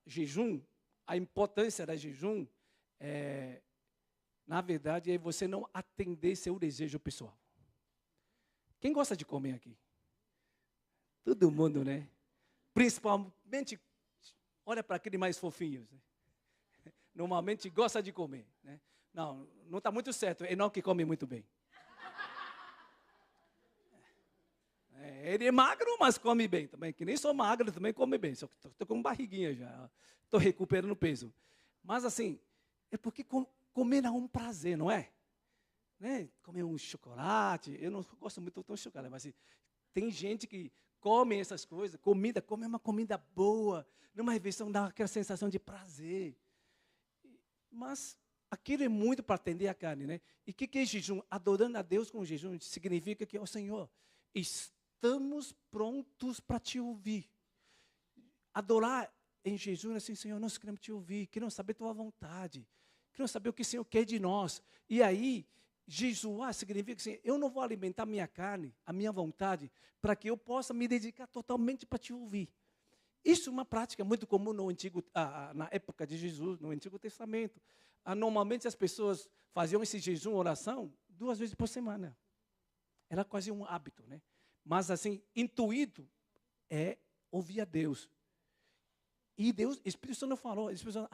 jejum, a importância da jejum na verdade, é você não atender seu desejo pessoal. Quem gosta de comer aqui? Todo mundo, né? Principalmente, olha para aqueles mais fofinhos. Né? Normalmente gosta de comer. Né? Não está muito certo. É não que come muito bem. Ele é magro, mas come bem também. Que nem sou magro, também come bem. Só que estou com barriguinha já. Estou recuperando peso. Mas assim, é porque comer é um prazer, não é? Né? Comer um chocolate, eu não gosto muito de chocolate, mas assim, tem gente que come essas coisas, come uma comida boa, numa refeição dá aquela sensação de prazer. Mas aquilo é muito para atender a carne, né? E o que é jejum? Adorando a Deus com jejum significa que, Senhor, estamos prontos para te ouvir. Adorar em jejum é assim, Senhor, nós queremos te ouvir, queremos saber tua vontade. Queremos saber o que o Senhor quer de nós. E aí, jejuar significa assim, eu não vou alimentar minha carne, a minha vontade, para que eu possa me dedicar totalmente para te ouvir. Isso é uma prática muito comum na época de Jesus, no Antigo Testamento. Normalmente as pessoas faziam esse jejum, oração, 2 vezes por semana. Era quase um hábito, né? Mas assim, intuído é ouvia Deus. E Deus, o Espírito Santo falou, o Espírito Santo,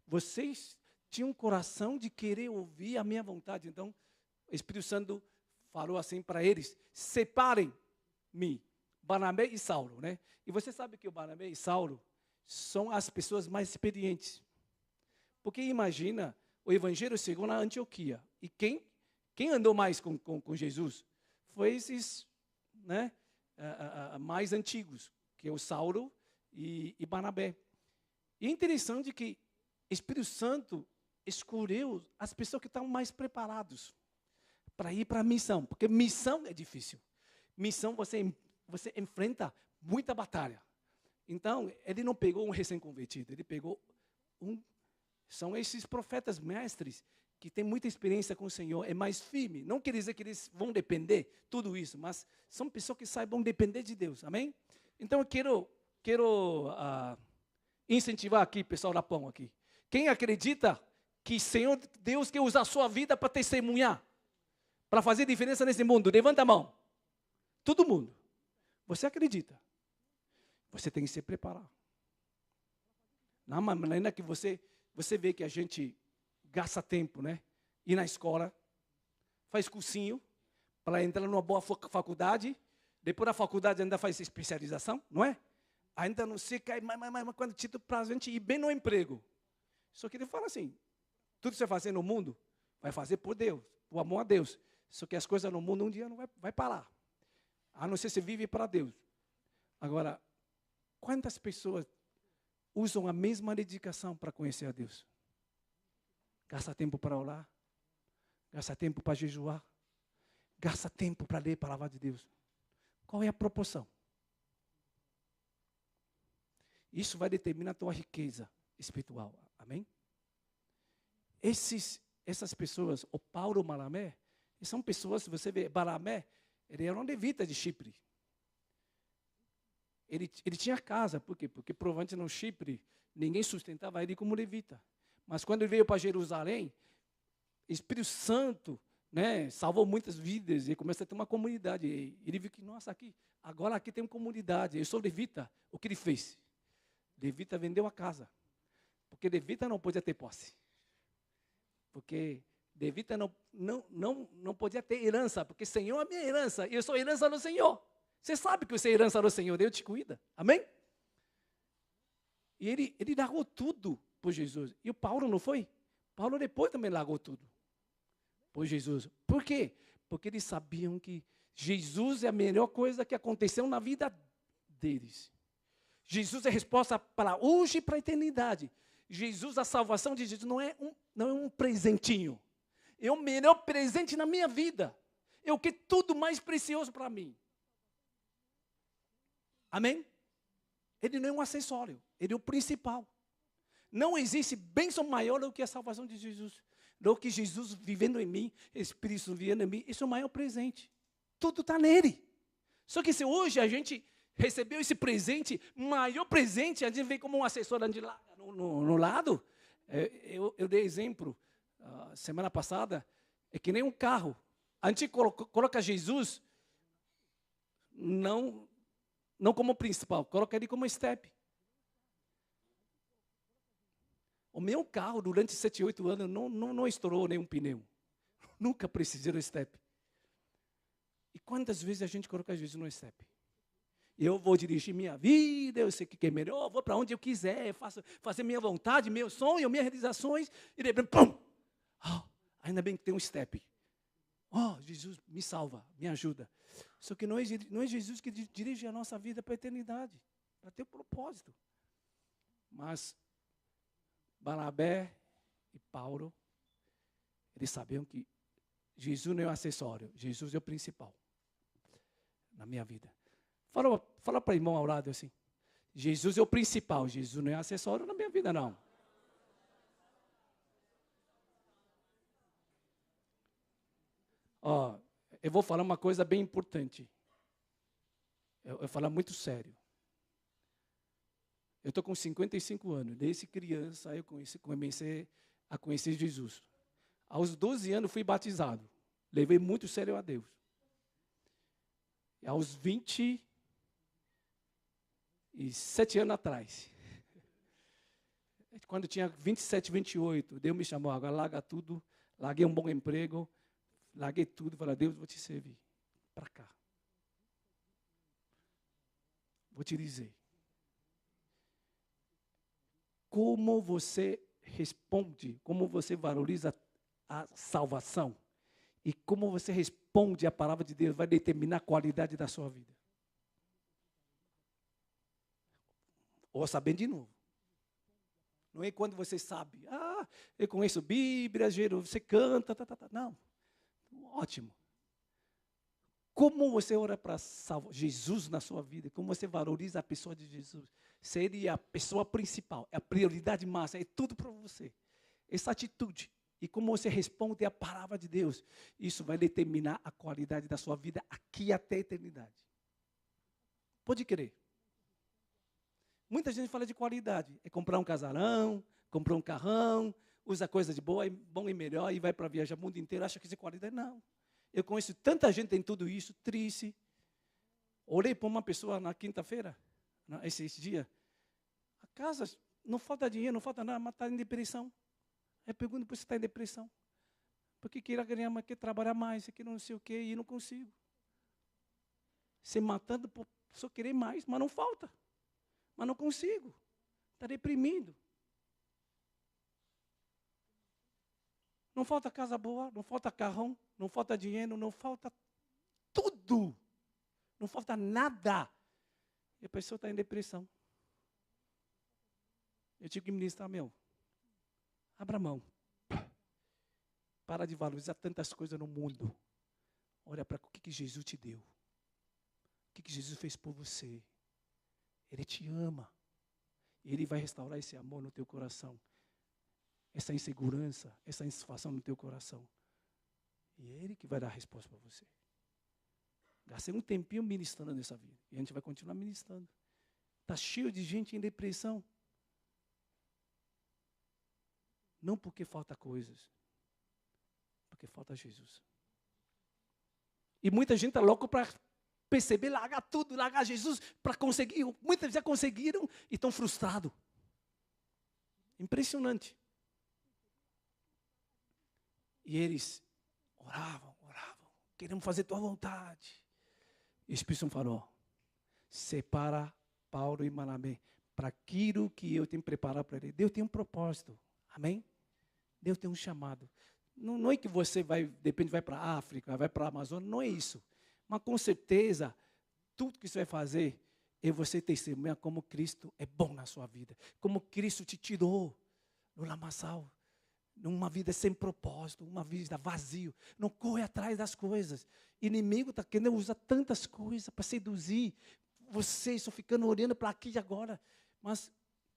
vocês tinham um coração de querer ouvir a minha vontade. Então, o Espírito Santo falou assim para eles, separem-me, Barnabé e Saulo, né? E você sabe que o Barnabé e Saulo são as pessoas mais experientes. Porque imagina, o evangelho chegou na Antioquia. E quem andou mais com Jesus? Foi esses, né, mais antigos, que é o Saulo e Barnabé. E é interessante que o Espírito Santo escolheu as pessoas que estão mais preparadas para ir para a missão. Porque missão é difícil. Missão você enfrenta muita batalha. Então, ele não pegou um recém-convertido, ele pegou são esses profetas mestres que têm muita experiência com o Senhor, é mais firme. Não quer dizer que eles vão depender, tudo isso, mas são pessoas que saibam depender de Deus, amém? Então, eu quero incentivar aqui, pessoal da Pão aqui. Quem acredita que Senhor Deus quer usar a sua vida para testemunhar, para fazer diferença nesse mundo, levanta a mão. Todo mundo. Você acredita? Você tem que se preparar. Na maneira que você vê que a gente gasta tempo, né? Ir na escola, faz cursinho, para entrar numa boa faculdade, depois da faculdade ainda faz especialização, não é? Ainda não sei, mas quando título para a gente ir bem no emprego. Só que ele fala assim, tudo que você fazer no mundo, vai fazer por Deus, por amor a Deus. Só que as coisas no mundo um dia não vai parar. A não ser se vive para Deus. Agora, quantas pessoas usam a mesma dedicação para conhecer a Deus? Gasta tempo para orar, gasta tempo para jejuar, gasta tempo para ler a palavra de Deus. Qual é a proporção? Isso vai determinar a tua riqueza espiritual. Amém? Essas pessoas, o Paulo e o Barnabé, são pessoas, se você vê, Barnabé, ele era um levita de Chipre. Ele tinha casa, por quê? Porque provavelmente no Chipre, ninguém sustentava ele como levita. Mas quando ele veio para Jerusalém, o Espírito Santo, né, salvou muitas vidas e começou a ter uma comunidade. E ele viu que, nossa, agora aqui tem uma comunidade, eu sou levita. O que ele fez? Levita vendeu a casa. Porque levita não podia ter posse. Porque levita não podia ter herança, porque Senhor é minha herança, e eu sou herança do Senhor. Você sabe que você é herança do Senhor, Deus te cuida. Amém? E ele largou tudo por Jesus. E o Paulo não foi? Paulo depois também largou tudo por Jesus. Por quê? Porque eles sabiam que Jesus é a melhor coisa que aconteceu na vida deles. Jesus é a resposta para hoje e para a eternidade. Jesus, a salvação de Jesus não é um presentinho. É o melhor presente na minha vida. É o que é tudo mais precioso para mim. Amém? Ele não é um acessório, ele é o principal. Não existe bênção maior do que a salvação de Jesus. Do que Jesus vivendo em mim, Espírito vivendo em mim, isso é o maior presente. Tudo está nele. Só que se hoje a gente recebeu esse presente, maior presente, a gente vem como um acessório no lado. Eu dei exemplo, semana passada, é que nem um carro. A gente coloca Jesus, não como principal, coloca ele como step. O meu carro, durante 7, 8 anos, não estourou nenhum pneu. Nunca precisei do step. E quantas vezes a gente coloca Jesus no step? Eu vou dirigir minha vida, eu sei o que é melhor, vou para onde eu quiser, fazer minha vontade, meu sonho, minhas realizações, e de repente, pum! Ainda bem que tem um step. Jesus, me salva, me ajuda. Só que não é Jesus que dirige a nossa vida para a eternidade, para ter um propósito. Mas Barnabé e Paulo, eles sabiam que Jesus não é o acessório, Jesus é o principal na minha vida. Fala para o irmão ao lado assim, Jesus é o principal, Jesus não é acessório na minha vida não. Eu vou falar uma coisa bem importante. Eu vou falar muito sério. Eu estou com 55 anos. Desde criança eu comecei a conhecer Jesus. Aos 12 anos fui batizado. Levei muito sério a Deus. E aos 23 E 7 anos atrás, quando eu tinha 27, 28, Deus me chamou, agora larga tudo, larguei um bom emprego, larguei tudo, falei, Deus, vou te servir, para cá. Vou te dizer, como você responde, como você valoriza a salvação, e como você responde à palavra de Deus, vai determinar a qualidade da sua vida. Ouça bem de novo. Não é quando você sabe, eu conheço Bíblia, você canta, não. Ótimo. Como você ora para salvar Jesus na sua vida, como você valoriza a pessoa de Jesus, seria a pessoa principal, é a prioridade máxima, é tudo para você. Essa atitude e como você responde à palavra de Deus, isso vai determinar a qualidade da sua vida aqui até a eternidade. Pode crer. Muita gente fala de qualidade. É comprar um casarão, comprar um carrão, usa coisa de boa, bom e melhor, e vai para viajar o mundo inteiro, acha que isso é qualidade. Não. Eu conheço tanta gente que tem tudo isso, triste. Orei para uma pessoa na quinta-feira, esse dia. A casa, não falta dinheiro, não falta nada, mas está em depressão. Eu pergunto, por que você está em depressão? Porque queria ganhar mais, quer trabalhar mais, quer não sei o quê, e não consigo. Se matando por só querer mais, mas não falta. Mas não consigo. Está deprimido. Não falta casa boa, não falta carrão, não falta dinheiro, não falta tudo. Não falta nada. E a pessoa está em depressão. Eu tive que ministrar, abra mão. Para de valorizar tantas coisas no mundo. Olha para o que Jesus te deu. O que Jesus fez por você. Ele te ama. Ele vai restaurar esse amor no teu coração. Essa insegurança, essa insatisfação no teu coração. E é Ele que vai dar a resposta para você. Gastei um tempinho ministrando nessa vida. E a gente vai continuar ministrando. Está cheio de gente em depressão. Não porque falta coisas. Porque falta Jesus. E muita gente está louca para perceber, largar tudo, largar Jesus para conseguir. Muitos já conseguiram e estão frustrados. Impressionante. E eles oravam, queremos fazer tua vontade. E o Espírito Santo falou, separa Paulo e Barnabé para aquilo que eu tenho preparado para ele. Deus tem um propósito, amém? Deus tem um chamado. Não é que você vai, depende, vai para a África, vai para a Amazônia, não é isso. Mas com certeza, tudo que você vai fazer é você testemunhar como Cristo é bom na sua vida. Como Cristo te tirou no lamaçal. Numa vida sem propósito, uma vida vazio. Não corre atrás das coisas. O inimigo está querendo usar tantas coisas para seduzir vocês, só ficando olhando para aqui e agora. Mas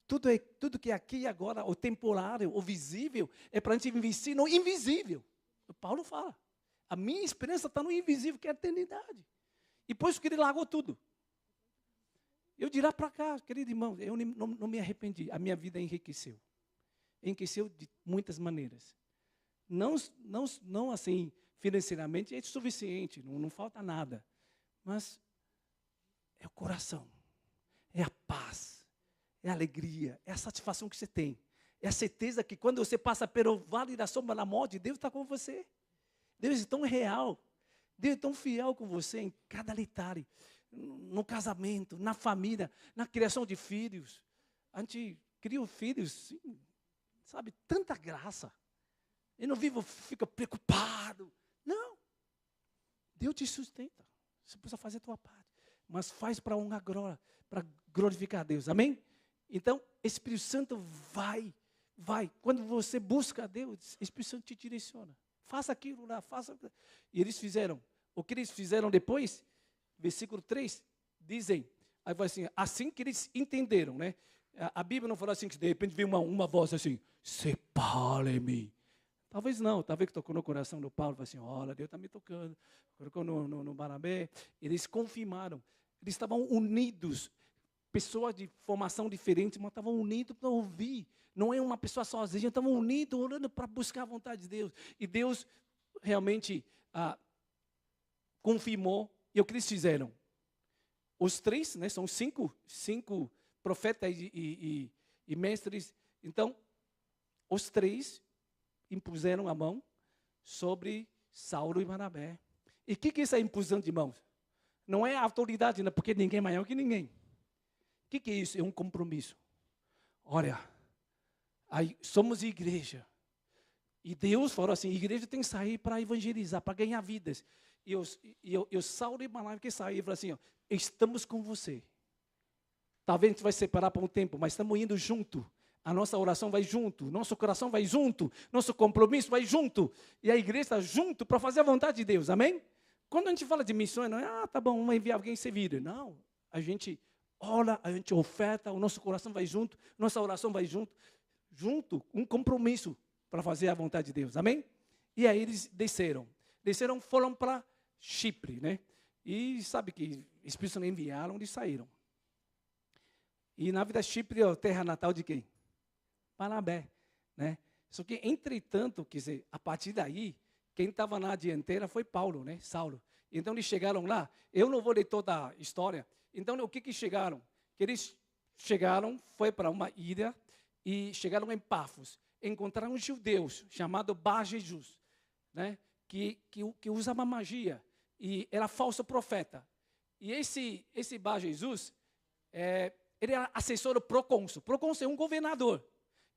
tudo que é aqui e agora, o temporário, o visível, é para a gente investir no invisível. O Paulo fala. A minha esperança está no invisível, que é a eternidade. E por isso que ele largou tudo. Eu de lá para cá, querido irmão, eu não me arrependi. A minha vida enriqueceu. Enriqueceu de muitas maneiras. Não assim, financeiramente, é suficiente, não falta nada. Mas é o coração, é a paz, é a alegria, é a satisfação que você tem. É a certeza que quando você passa pelo vale da sombra da morte, Deus está com você. Deus é tão real, Deus é tão fiel com você em cada detalhe. No casamento, na família, na criação de filhos. A gente cria filhos, sim, sabe, tanta graça. Eu não vivo, fica preocupado. Não. Deus te sustenta. Você precisa fazer a tua parte. Mas faz para honrar, para glorificar a Deus. Amém? Então, Espírito Santo vai. Quando você busca a Deus, o Espírito Santo te direciona. Faça aquilo lá, faça. E eles fizeram. O que eles fizeram depois, versículo 3, dizem, aí vai assim que eles entenderam, né? A Bíblia não falou assim, que de repente veio uma voz assim, separe-me. Talvez não, talvez que tocou no coração do Paulo, falou assim, olha, Deus está me tocando. Colocou no Barnabé. Eles confirmaram, eles estavam unidos, pessoas de formação diferente, mas estavam unidos para ouvir. Não é uma pessoa sozinha, estavam unidos, orando para buscar a vontade de Deus. E Deus realmente confirmou, e o que eles fizeram? os três, né, são cinco profetas e mestres. Então, os três impuseram a mão sobre Saulo e Barnabé. E o que é essa imposição de mãos? Não é autoridade, não, porque ninguém é maior que ninguém. O que é isso? É um compromisso. Olha, aí somos igreja. E Deus falou assim, a igreja tem que sair para evangelizar, para ganhar vidas. E o Saulo e Barnabé que saíram e falaram assim, ó, estamos com você. Talvez a gente vai separar por um tempo, mas estamos indo junto. A nossa oração vai junto, nosso coração vai junto, nosso compromisso vai junto. E a igreja está junto para fazer a vontade de Deus, amém? Quando a gente fala de missões, não é, tá bom, vamos enviar alguém ser vida. Não, a gente ora, a gente oferta, o nosso coração vai junto, nossa oração vai junto, um compromisso para fazer a vontade de Deus, amém? E aí eles desceram, foram para Chipre, né? E sabe que o Espírito Santo enviaram, eles saíram. E na vida Chipre é a terra natal de quem? Barnabé, né? Só que, entretanto, quer dizer, a partir daí, quem estava na dianteira foi Paulo, né? Saulo. Então, eles chegaram lá. Eu não vou ler toda a história. Então, o que chegaram? Que eles chegaram, foi para uma ilha e chegaram em Pafos. Encontraram judeus chamados Bar Jesus, né? Que usava magia e era falso profeta. E esse Bar Jesus, ele era assessor do procônsul. Procônsul é um governador.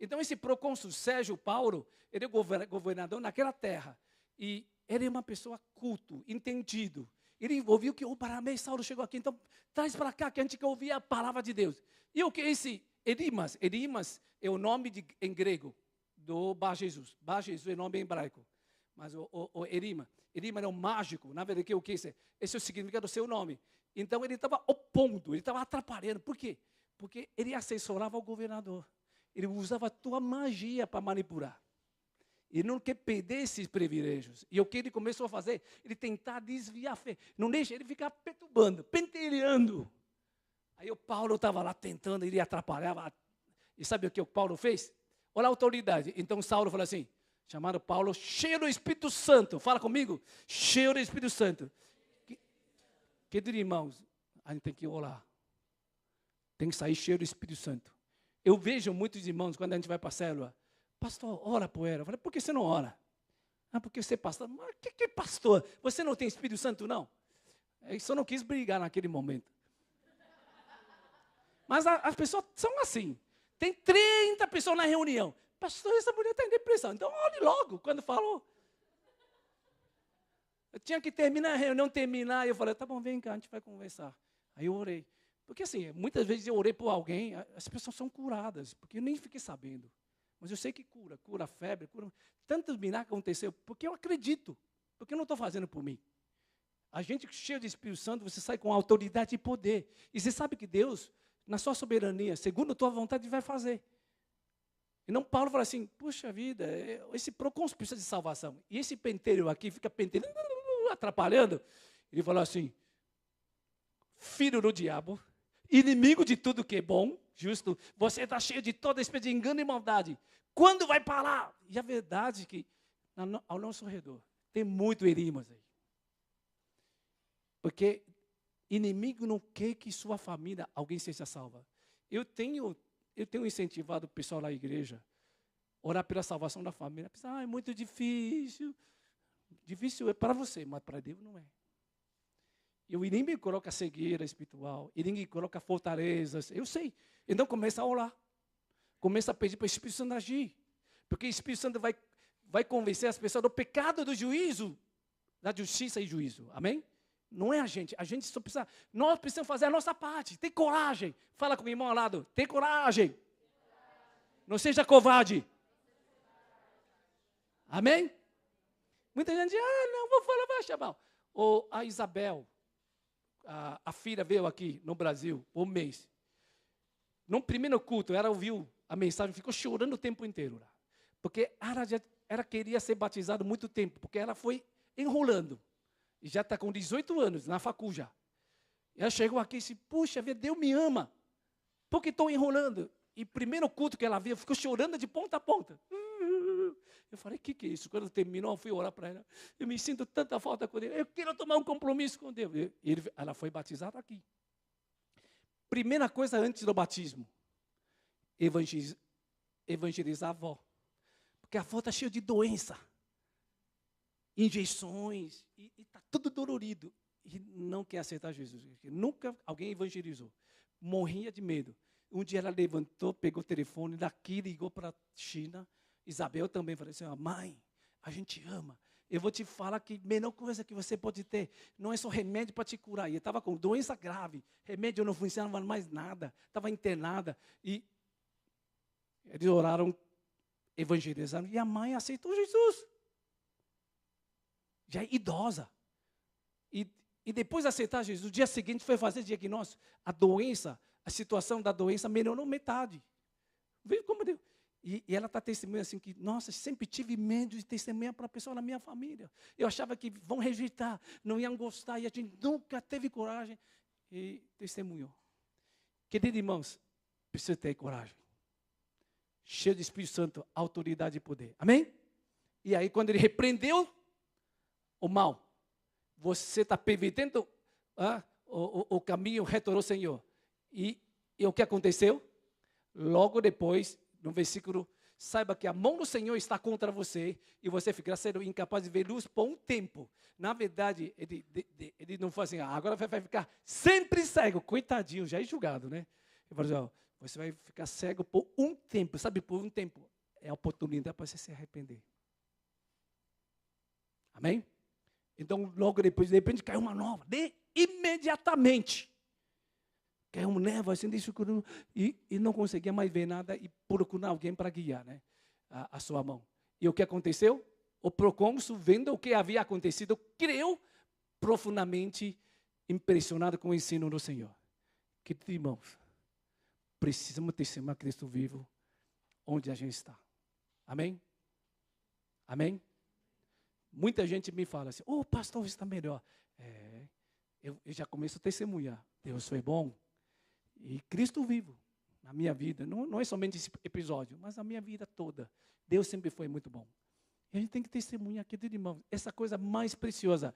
Então, esse procônsul Sérgio Paulo, ele é governador naquela terra. E ele é uma pessoa culto, entendido. Ele ouviu que o Barnabé e Saulo chegou aqui, então traz para cá que a gente quer ouvir a palavra de Deus. E o que é esse Elimas? Elimas é o nome em grego do Bar Jesus. Bar Jesus é o nome em hebraico. Mas o Elimas era um mágico. Na verdade, o que é isso? Esse é o significado do seu nome. Então, ele estava opondo, ele estava atrapalhando. Por quê? Porque ele assessorava o governador. Ele usava a tua magia para manipular. Ele não quer perder esses privilégios. E o que ele começou a fazer? Ele tentar desviar a fé. Não deixa ele ficar perturbando, pentelhando. Aí o Paulo estava lá tentando, ele atrapalhava. E sabe o que o Paulo fez? Olha a autoridade. Então Saulo falou assim, chamado Paulo, cheio do Espírito Santo. Fala comigo. Cheio do Espírito Santo. Queridos irmãos, a gente tem que orar. Tem que sair cheio do Espírito Santo. Eu vejo muitos irmãos, quando a gente vai para a célula, pastor, ora por ela. Eu falei, por que você não ora? Ah, porque você é pastor. Mas o que é pastor? Você não tem Espírito Santo, não? Eu só não quis brigar naquele momento. Mas as pessoas são assim. Tem 30 pessoas na reunião. Pastor, essa mulher está em depressão. Então, olhe logo quando falou. Eu tinha que terminar a reunião, terminar. E eu falei, tá bom, vem cá, a gente vai conversar. Aí eu orei. Porque assim, muitas vezes eu orei por alguém, as pessoas são curadas, porque eu nem fiquei sabendo. Mas eu sei que cura febre, cura. Tantos milagres aconteceu, porque eu acredito, porque eu não estou fazendo por mim. A gente cheio de Espírito Santo, você sai com autoridade e poder. E você sabe que Deus, na sua soberania, segundo a tua vontade, vai fazer. E não Paulo fala assim, puxa vida, esse procônsul precisa de salvação. E esse pentelho aqui fica pentelhando, atrapalhando. Ele falou assim, filho do diabo, inimigo de tudo que é bom, justo, você está cheio de toda espécie de engano e maldade. Quando vai parar? E a verdade é que ao nosso redor tem muito Elimas aí. Porque inimigo não quer que sua família, alguém seja salva. Eu tenho incentivado o pessoal da igreja a orar pela salvação da família. Pensar, é muito difícil. Difícil é para você, mas para Deus não é. E o inimigo coloca cegueira espiritual, o inimigo coloca fortalezas, eu sei. Então começa a orar. Começa a pedir para o Espírito Santo agir. Porque o Espírito Santo vai convencer as pessoas do pecado, do juízo, da justiça e juízo. Amém? Não é a gente só precisa, nós precisamos fazer a nossa parte. Tem coragem. Fala com o irmão ao lado, tem coragem. Não seja covarde. Amém? Muita gente diz, não, vou falar, vai chamar. Ou a Isabel, a filha veio aqui no Brasil, um mês. No primeiro culto, ela ouviu a mensagem, ficou chorando o tempo inteiro lá. Porque ela queria ser batizada há muito tempo, porque ela foi enrolando. E já está com 18 anos, na facul já. E ela chegou aqui e disse, puxa, Deus me ama. Por que estou enrolando? E primeiro culto que ela viu, ficou chorando de ponta a ponta. Eu falei, o que é isso? Quando terminou, eu fui orar para ela. Eu me sinto tanta falta com Deus. Eu quero tomar um compromisso com Deus. Ela foi batizada aqui. Primeira coisa antes do batismo, evangelizar a avó. Porque a avó está cheia de doença, injeções, e está tudo dolorido. E não quer aceitar Jesus. Nunca alguém evangelizou. Morria de medo. Um dia ela levantou, pegou o telefone, daqui ligou para a China. Isabel também falou assim, mãe, a gente ama. Eu vou te falar que a menor coisa que você pode ter não é só remédio para te curar. E eu estava com doença grave. Remédio não funcionava mais nada. Estava internada. E eles oraram, evangelizaram. E a mãe aceitou Jesus. Já é idosa. E depois de aceitar Jesus, no dia seguinte foi fazer diagnóstico. A doença, a situação da doença melhorou metade. Veja como Deus. E ela está testemunhando assim que, nossa, sempre tive medo de testemunhar para a pessoa na minha família. Eu achava que vão rejeitar, não iam gostar, e a gente nunca teve coragem. E testemunhou. Queridos irmãos, precisa ter coragem. Cheio do Espírito Santo, autoridade e poder. Amém? E aí, quando ele repreendeu o mal, você está pervertendo o caminho reto ao Senhor. E o que aconteceu? Logo depois, no versículo, saiba que a mão do Senhor está contra você e você ficará sendo incapaz de ver luz por um tempo. Na verdade, ele não falou assim, agora vai ficar sempre cego. Coitadinho, já é julgado, né? Ele falou assim, você vai ficar cego por um tempo. Sabe, por um tempo. É a oportunidade para você se arrepender. Amém? Então, logo depois, de repente, caiu uma nova. Imediatamente. Caiu uma névoa assim, e não conseguia mais ver nada e procurar alguém para guiar, né, a sua mão. E o que aconteceu? O procônsul, vendo o que havia acontecido, creu profundamente impressionado com o ensino do Senhor. Queridos irmãos, precisamos testemunhar Cristo vivo onde a gente está. Amém? Amém? Muita gente me fala assim, pastor, está melhor. Eu já começo a testemunhar. Deus foi bom. E Cristo vivo na minha vida. Não é somente esse episódio, mas a minha vida toda. Deus sempre foi muito bom. E a gente tem que testemunhar, querido irmão, essa coisa mais preciosa.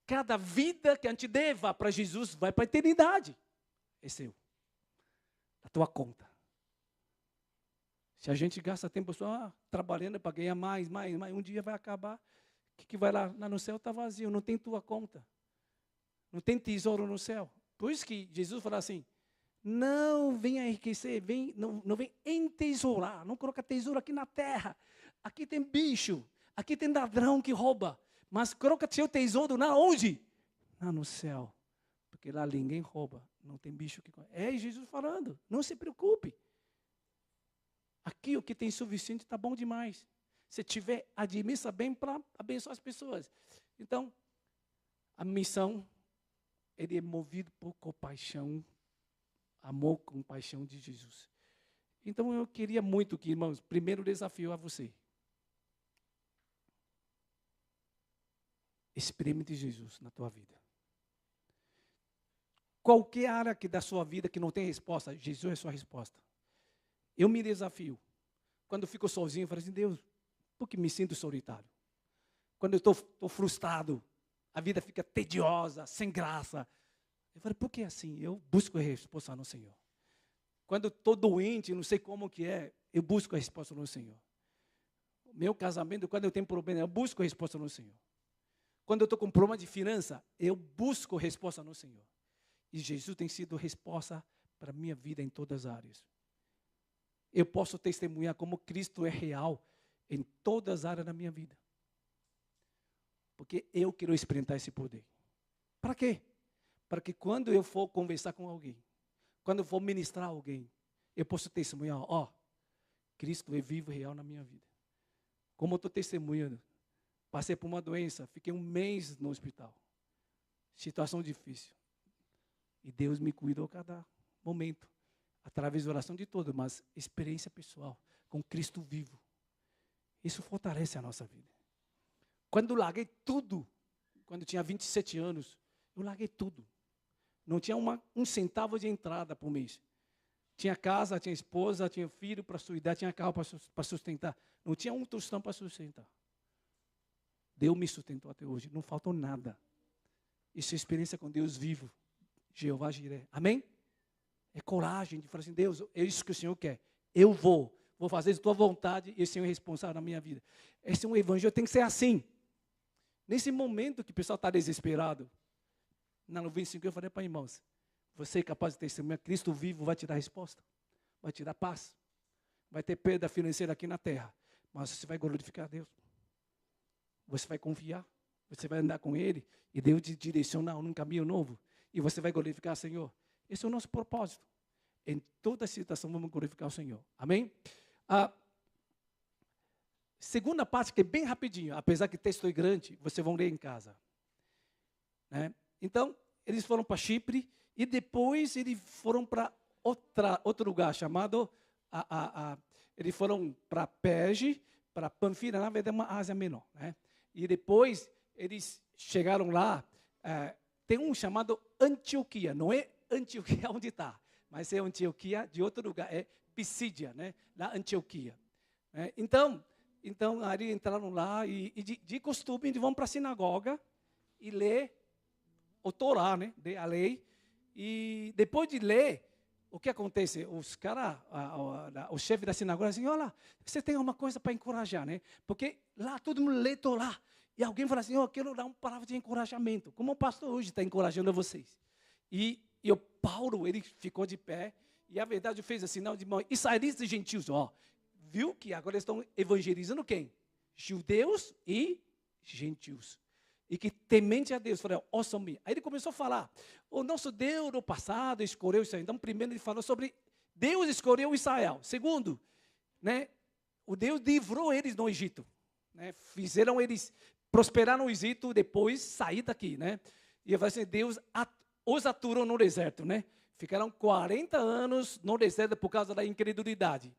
Cada vida que a gente deva para Jesus vai para a eternidade. É seu. Da tua conta. Se a gente gasta tempo só trabalhando para ganhar mais, um dia vai acabar. O que vai lá no céu está vazio, não tem tua conta. Não tem tesouro no céu. Por isso que Jesus fala assim, não venha enriquecer, não vem entesourar, não coloca tesouro aqui na terra. Aqui tem bicho, aqui tem ladrão que rouba. Mas coloca seu tesouro na onde? Lá no céu. Porque lá ninguém rouba, não tem bicho que... É Jesus falando, não se preocupe. Aqui o que tem suficiente está bom demais. Se tiver, administra bem para abençoar as pessoas. Então, a missão, ele é movido por compaixão, amor, compaixão de Jesus. Então, eu queria muito que, irmãos, primeiro desafio a você. Experimente Jesus na tua vida. Qualquer área da sua vida que não tem resposta, Jesus é a sua resposta. Eu me desafio. Quando eu fico sozinho, eu falo assim, Deus, por que me sinto solitário? Quando eu estou frustrado, a vida fica tediosa, sem graça. Eu falo, por que assim? Eu busco a resposta no Senhor. Quando eu estou doente, não sei como que é, eu busco a resposta no Senhor. Meu casamento, quando eu tenho problema, eu busco a resposta no Senhor. Quando eu estou com problema de finança, eu busco a resposta no Senhor. E Jesus tem sido resposta para a minha vida em todas as áreas. Eu posso testemunhar como Cristo é real em todas as áreas da minha vida. Porque eu quero experimentar esse poder. Para quê? Para que quando eu for conversar com alguém, quando eu for ministrar alguém, eu posso testemunhar, Cristo é vivo e real na minha vida. Como eu estou testemunhando, passei por uma doença, fiquei 1 mês no hospital. Situação difícil. E Deus me cuidou a cada momento. Através da oração de todos, mas experiência pessoal, com Cristo vivo. Isso fortalece a nossa vida. Quando eu larguei tudo, quando eu tinha 27 anos, eu larguei tudo. Não tinha um centavo de entrada por mês. Tinha casa, tinha esposa, tinha filho para cuidar, tinha carro para sustentar. Não tinha um tostão para sustentar. Deus me sustentou até hoje, não faltou nada. Isso é experiência com Deus vivo, Jeová Jireh. Amém? É coragem de falar assim, Deus, é isso que o Senhor quer. Eu vou fazer a tua vontade e o Senhor é responsável na minha vida. Esse é um evangelho, tem que ser assim. Nesse momento que o pessoal está desesperado, no 25 eu falei para irmãos, você é capaz de testemunhar, Cristo vivo vai te dar resposta, vai te dar paz, vai ter perda financeira aqui na terra, mas você vai glorificar a Deus. Você vai confiar, você vai andar com Ele, e Deus te direciona num caminho novo, e você vai glorificar o Senhor. Esse é o nosso propósito. Em toda situação vamos glorificar o Senhor. Amém? A segunda parte, que é bem rapidinho, apesar que o texto é grande, vocês vão ler em casa. Né? Então, eles foram para Chipre, e depois eles foram para outro lugar, chamado, eles foram para Perge, para Panfilha, na verdade é uma Ásia Menor. Né? E depois eles chegaram lá, tem um chamado Antioquia, não é Antioquia onde está, mas é Antioquia de outro lugar, é Pisídia, né? Lá Antioquia. Então ali entraram lá e de costume eles vão para a sinagoga e ler o Torá, né? A lei. E depois de ler, o que acontece? Os caras, o chefe da sinagoga, assim, olha, você tem uma coisa para encorajar, né? Porque lá todo mundo lê Torá. E alguém fala assim, eu quero dar uma palavra de encorajamento. Como o pastor hoje está encorajando vocês. E o Paulo, ele ficou de pé. E a verdade fez assim, sinal de mão. Israelitas e gentios, viu que agora eles estão evangelizando quem? Judeus e gentios. E que temente a Deus, falou, ouçam-me. Aí ele começou a falar, o nosso Deus no passado escolheu Israel. Então, primeiro ele falou sobre Deus escolheu Israel. Segundo, né, o Deus livrou eles no Egito. Né, fizeram eles prosperar no Egito, depois sair daqui. Né? E ele falou assim, Deus os aturou no deserto. Né? Ficaram 40 anos no deserto por causa da incredulidade.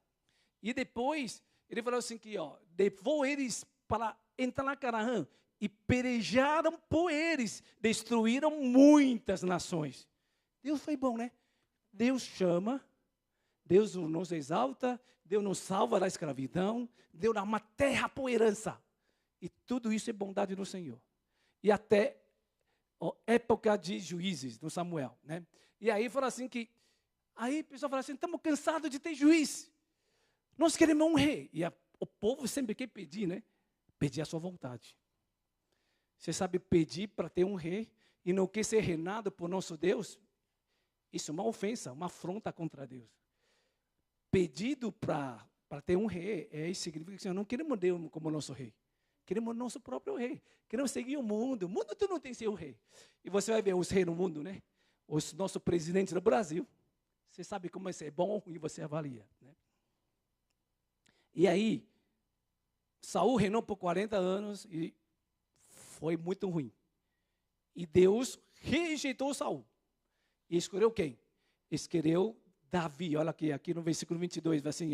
E depois, ele falou assim, que, levou eles para entrar na Canaã. E pelejaram por eles, destruíram muitas nações. Deus foi bom, né? Deus chama, Deus nos exalta, Deus nos salva da escravidão, Deus dá uma terra por herança. E tudo isso é bondade do Senhor. E até a época de juízes, do Samuel, né? E aí fala assim que, aí o pessoal fala assim, estamos cansados de ter juiz. Nós queremos um rei. E o povo sempre quer pedir, né? Pedir a sua vontade. Você sabe, pedir para ter um rei e não quer ser reinado por nosso Deus, isso é uma ofensa, uma afronta contra Deus. Pedido para ter um rei, isso significa que não queremos Deus como nosso rei. Queremos nosso próprio rei. Queremos seguir o mundo. O mundo tu não tem seu rei. E você vai ver os reis no mundo, né? Os nossos presidentes do Brasil. Você sabe como isso é bom ou ruim, você avalia. Né? E aí, Saul reinou por 40 anos e foi muito ruim. E Deus rejeitou Saul. E escolheu quem? Escolheu Davi. Olha aqui no versículo 22, vai assim,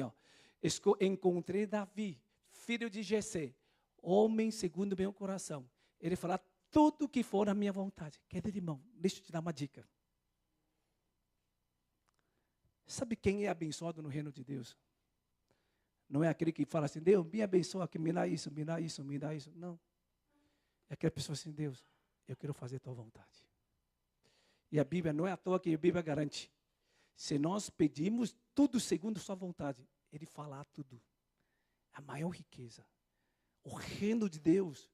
encontrei Davi, filho de Jessé, homem segundo o meu coração. Ele fará tudo o que for a minha vontade. Querido irmão, deixa eu te dar uma dica. Sabe quem é abençoado no reino de Deus? Não é aquele que fala assim, Deus, me abençoa, que me dá isso, me dá isso, me dá isso. Não. É aquela pessoa assim, Deus, eu quero fazer a tua vontade. E a Bíblia, não é à toa que a Bíblia garante. Se nós pedimos tudo segundo sua vontade, Ele fará tudo. A maior riqueza. O reino de Deus,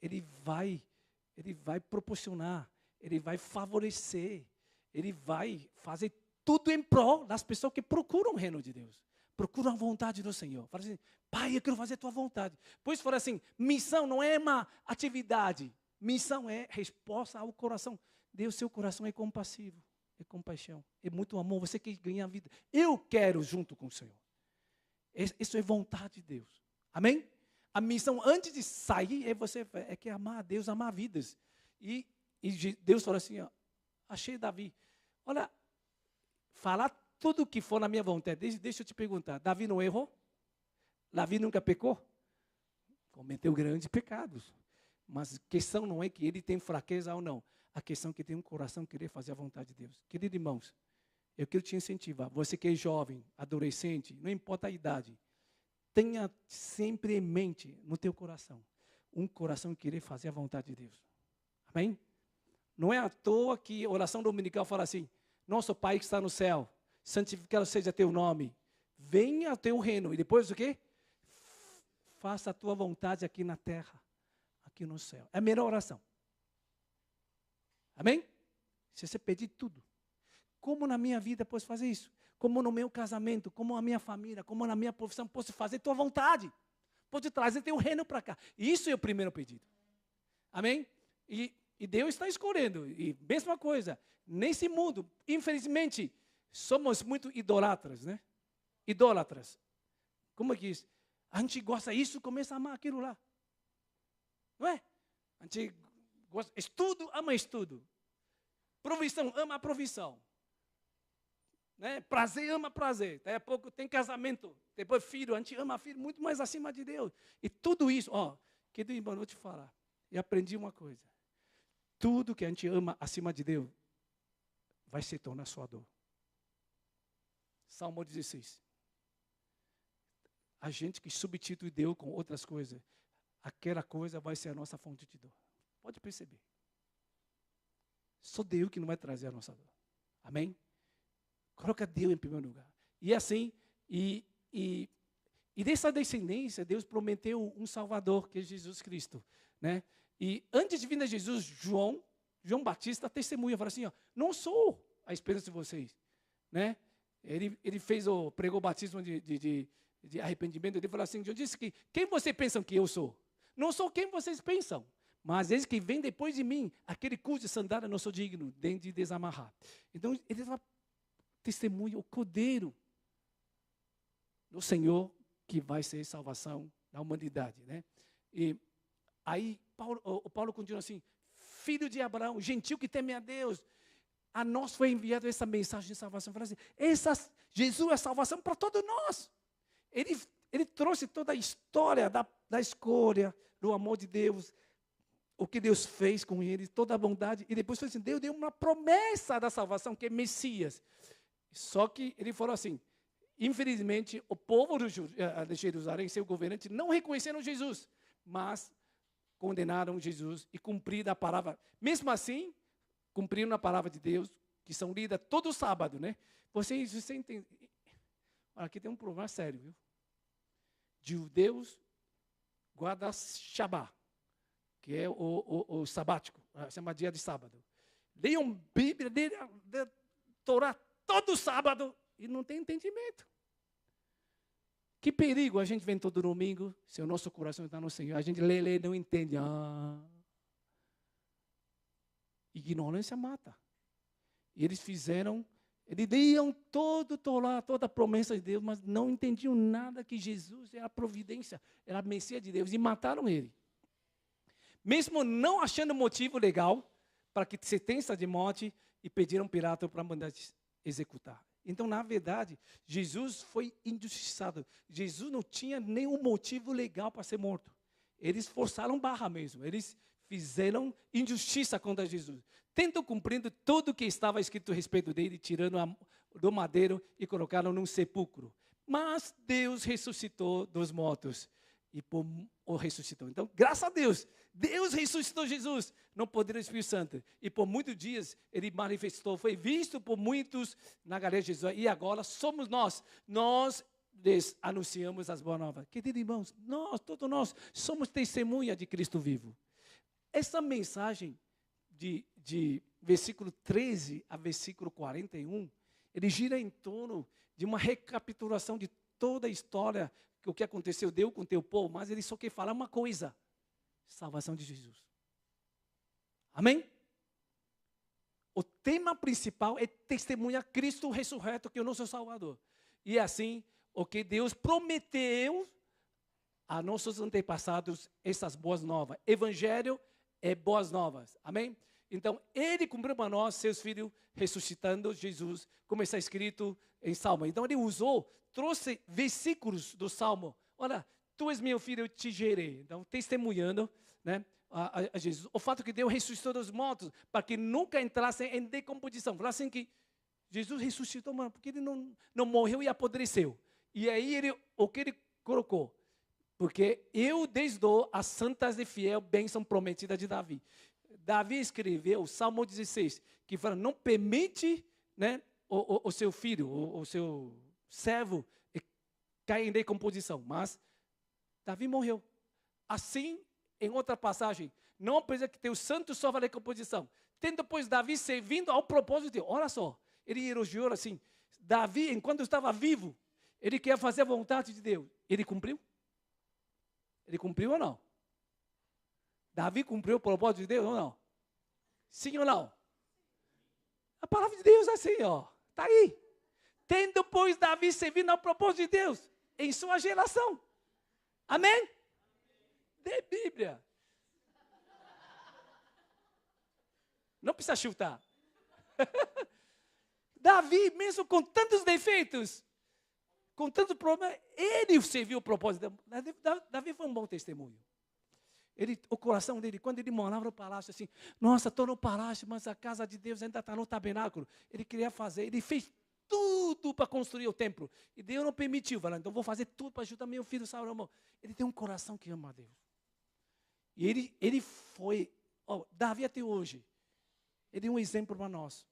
Ele vai proporcionar, Ele vai favorecer, Ele vai fazer tudo em prol das pessoas que procuram o reino de Deus. Procuram a vontade do Senhor. Fala assim, Pai, eu quero fazer a tua vontade. Pois fala assim, missão não é uma atividade. Missão é resposta ao coração. Deus, seu coração é compassivo, é compaixão, é muito amor. Você quer ganhar a vida. Eu quero junto com o Senhor. Isso é vontade de Deus. Amém? A missão antes de sair é que amar a Deus, amar vidas. E Deus fala assim, achei Davi. Olha, falar tudo que for na minha vontade. Deixa eu te perguntar, Davi não errou? Davi nunca pecou? Cometeu grandes pecados. Mas a questão não é que ele tem fraqueza ou não. A questão é que tem um coração querer fazer a vontade de Deus. Queridos irmãos, eu quero te incentivar. Você que é jovem, adolescente, não importa a idade. Tenha sempre em mente, no teu coração, um coração querer fazer a vontade de Deus. Amém? Não é à toa que a oração dominical fala assim, nosso Pai que está no céu, santificado seja teu nome, venha o teu reino. E depois o quê? Faça a tua vontade aqui na terra, aqui no céu. É a melhor oração. Amém? Se você pedir tudo. Como na minha vida posso fazer isso? Como no meu casamento, como na minha família, como na minha profissão, posso fazer tua vontade. Posso trazer teu reino para cá. Isso é o primeiro pedido. Amém? E Deus está escolhendo. E mesma coisa, nesse mundo, infelizmente, somos muito idolatras, né? Idólatras. Como é que isso? A gente gosta disso, começa a amar aquilo lá. Não é? A gente gosta, estudo, ama estudo. Provisão, ama a provisão. Né? Prazer, ama prazer. Daqui a pouco tem casamento. Depois filho, a gente ama filho muito mais acima de Deus. E tudo isso, querido irmão, eu vou te falar. E aprendi uma coisa. Tudo que a gente ama acima de Deus vai se tornar sua dor. Salmo 16. A gente que substitui Deus com outras coisas, aquela coisa vai ser a nossa fonte de dor. Pode perceber. Só Deus que não vai trazer a nossa dor. Amém? Coloca Deus em primeiro lugar. E assim, e dessa descendência, Deus prometeu um Salvador, que é Jesus Cristo. Né? E antes de vir a Jesus, João testemunha, fala assim, não sou a esperança de vocês. Né? Ele pregou o batismo de arrependimento. Ele falou assim, eu disse que, quem vocês pensam que eu sou? Não sou quem vocês pensam. Mas eles que vêm depois de mim, aquele cujo sandália não sou digno, nem de desamarrar. Então, ele testemunha o Cordeiro do Senhor, que vai ser salvação da humanidade. Né? E aí, Paulo continua assim, filho de Abraão, gentil que teme a Deus, a nós foi enviada essa mensagem de salvação. Fala assim, Jesus é salvação para todos nós. Ele trouxe toda a história da escolha, do amor de Deus, o que Deus fez com ele, toda a bondade. E depois falou assim, Deus deu uma promessa da salvação, que é Messias. Só que ele falou assim, infelizmente, o povo de Jerusalém, seu governante, não reconheceram Jesus, mas condenaram Jesus e cumpriram a palavra. Mesmo assim, cumpriram a palavra de Deus, que são lidas todo sábado, né? Você entende? Aqui tem um problema sério, viu? Judeus guardam Shabbat, que é o sabático, chama dia de sábado. Leiam Bíblia, leiam Torá todo sábado e não tem entendimento. Que perigo a gente vem todo domingo, se o nosso coração está no Senhor, a gente lê, não entende. Ignorância mata. E eles liam todo Torá, toda a promessa de Deus, mas não entendiam nada que Jesus era a providência, era a Messias de Deus, e mataram ele. Mesmo não achando motivo legal para que sentença de morte, e pediram Pilato para mandar executar. Então, na verdade, Jesus foi injustiçado. Jesus não tinha nenhum motivo legal para ser morto. Eles forçaram barra mesmo. Eles fizeram injustiça contra Jesus. Tentam cumprindo tudo o que estava escrito a respeito dele, tirando do madeiro e colocaram num sepulcro. Mas Deus ressuscitou dos mortos. E o ressuscitou. Então, graças a Deus, Deus ressuscitou Jesus no poder do Espírito Santo. E por muitos dias ele manifestou, foi visto por muitos na Galileia de Jesus. E agora somos nós lhes anunciamos as boas novas. Queridos irmãos, todos nós somos testemunha de Cristo vivo. Essa mensagem de versículo 13 a versículo 41, ele gira em torno de uma recapitulação de toda a história, o que aconteceu, deu com o teu povo, mas ele só quer falar uma coisa: salvação de Jesus. Amém? O tema principal é testemunhar Cristo ressurreto, que é o nosso Salvador. E assim, o que Deus prometeu a nossos antepassados, essas boas novas. Evangelho é boas novas. Amém? Então, ele cumpriu para nós, seus filhos, ressuscitando Jesus, como está escrito em Salmo. Então, ele trouxe versículos do Salmo. Olha, tu és meu filho, eu te gerei. Então, testemunhando, né, a Jesus. O fato que Deus ressuscitou dos mortos, para que nunca entrassem em decomposição. Fala assim que Jesus ressuscitou, mano, porque ele não morreu e apodreceu. E aí, o que ele colocou? Porque eu desdou as santas e fiel bênção prometida de Davi. Davi escreveu o Salmo 16, que fala, não permite, né, o seu filho, o seu servo, cai em decomposição. Mas Davi morreu. Assim, em outra passagem, não precisa que teu santo sofra decomposição. Tem depois Davi servindo ao propósito de Deus. Olha só, ele elogiou assim, Davi, enquanto estava vivo, ele quer fazer a vontade de Deus. Ele cumpriu? Ele cumpriu ou não? Davi cumpriu o propósito de Deus ou não? Sim ou não? A palavra de Deus é assim, ó. Está aí. Tem depois Davi servindo ao propósito de Deus em sua geração. Amém? De Bíblia. Não precisa chutar. Davi, mesmo com tantos defeitos, com tantos problemas, ele serviu o propósito. Davi foi um bom testemunho. O coração dele, quando ele morava no palácio, assim, nossa, estou no palácio, mas a casa de Deus ainda está no tabernáculo. Ele queria fazer, ele fez tudo para construir o templo. E Deus não permitiu, falando, então vou fazer tudo para ajudar meu filho Salomão. Ele tem um coração que ama a Deus. E ele foi, Davi até hoje, ele é um exemplo para nós.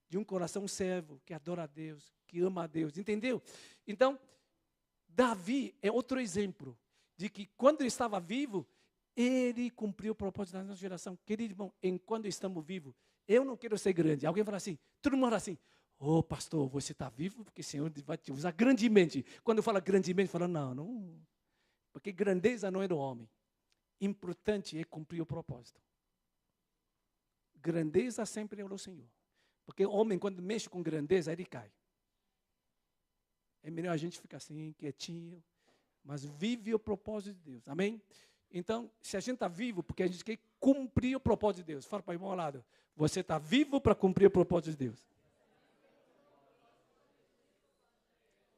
De um coração servo, que adora a Deus, que ama a Deus, entendeu? Então, Davi é outro exemplo de que quando ele estava vivo, ele cumpriu o propósito da nossa geração. Querido irmão, enquanto estamos vivos, eu não quero ser grande. Alguém fala assim, todo mundo fala assim, pastor, você está vivo porque o Senhor vai te usar grandemente. Quando eu falo grandemente, eu falo, não, porque grandeza não é do homem. Importante é cumprir o propósito. Grandeza sempre é do Senhor. Porque o homem, quando mexe com grandeza, ele cai. É melhor a gente ficar assim, quietinho, mas vive o propósito de Deus. Amém? Então, se a gente está vivo, porque a gente quer cumprir o propósito de Deus. Fala para o irmão ao lado. Você está vivo para cumprir o propósito de Deus.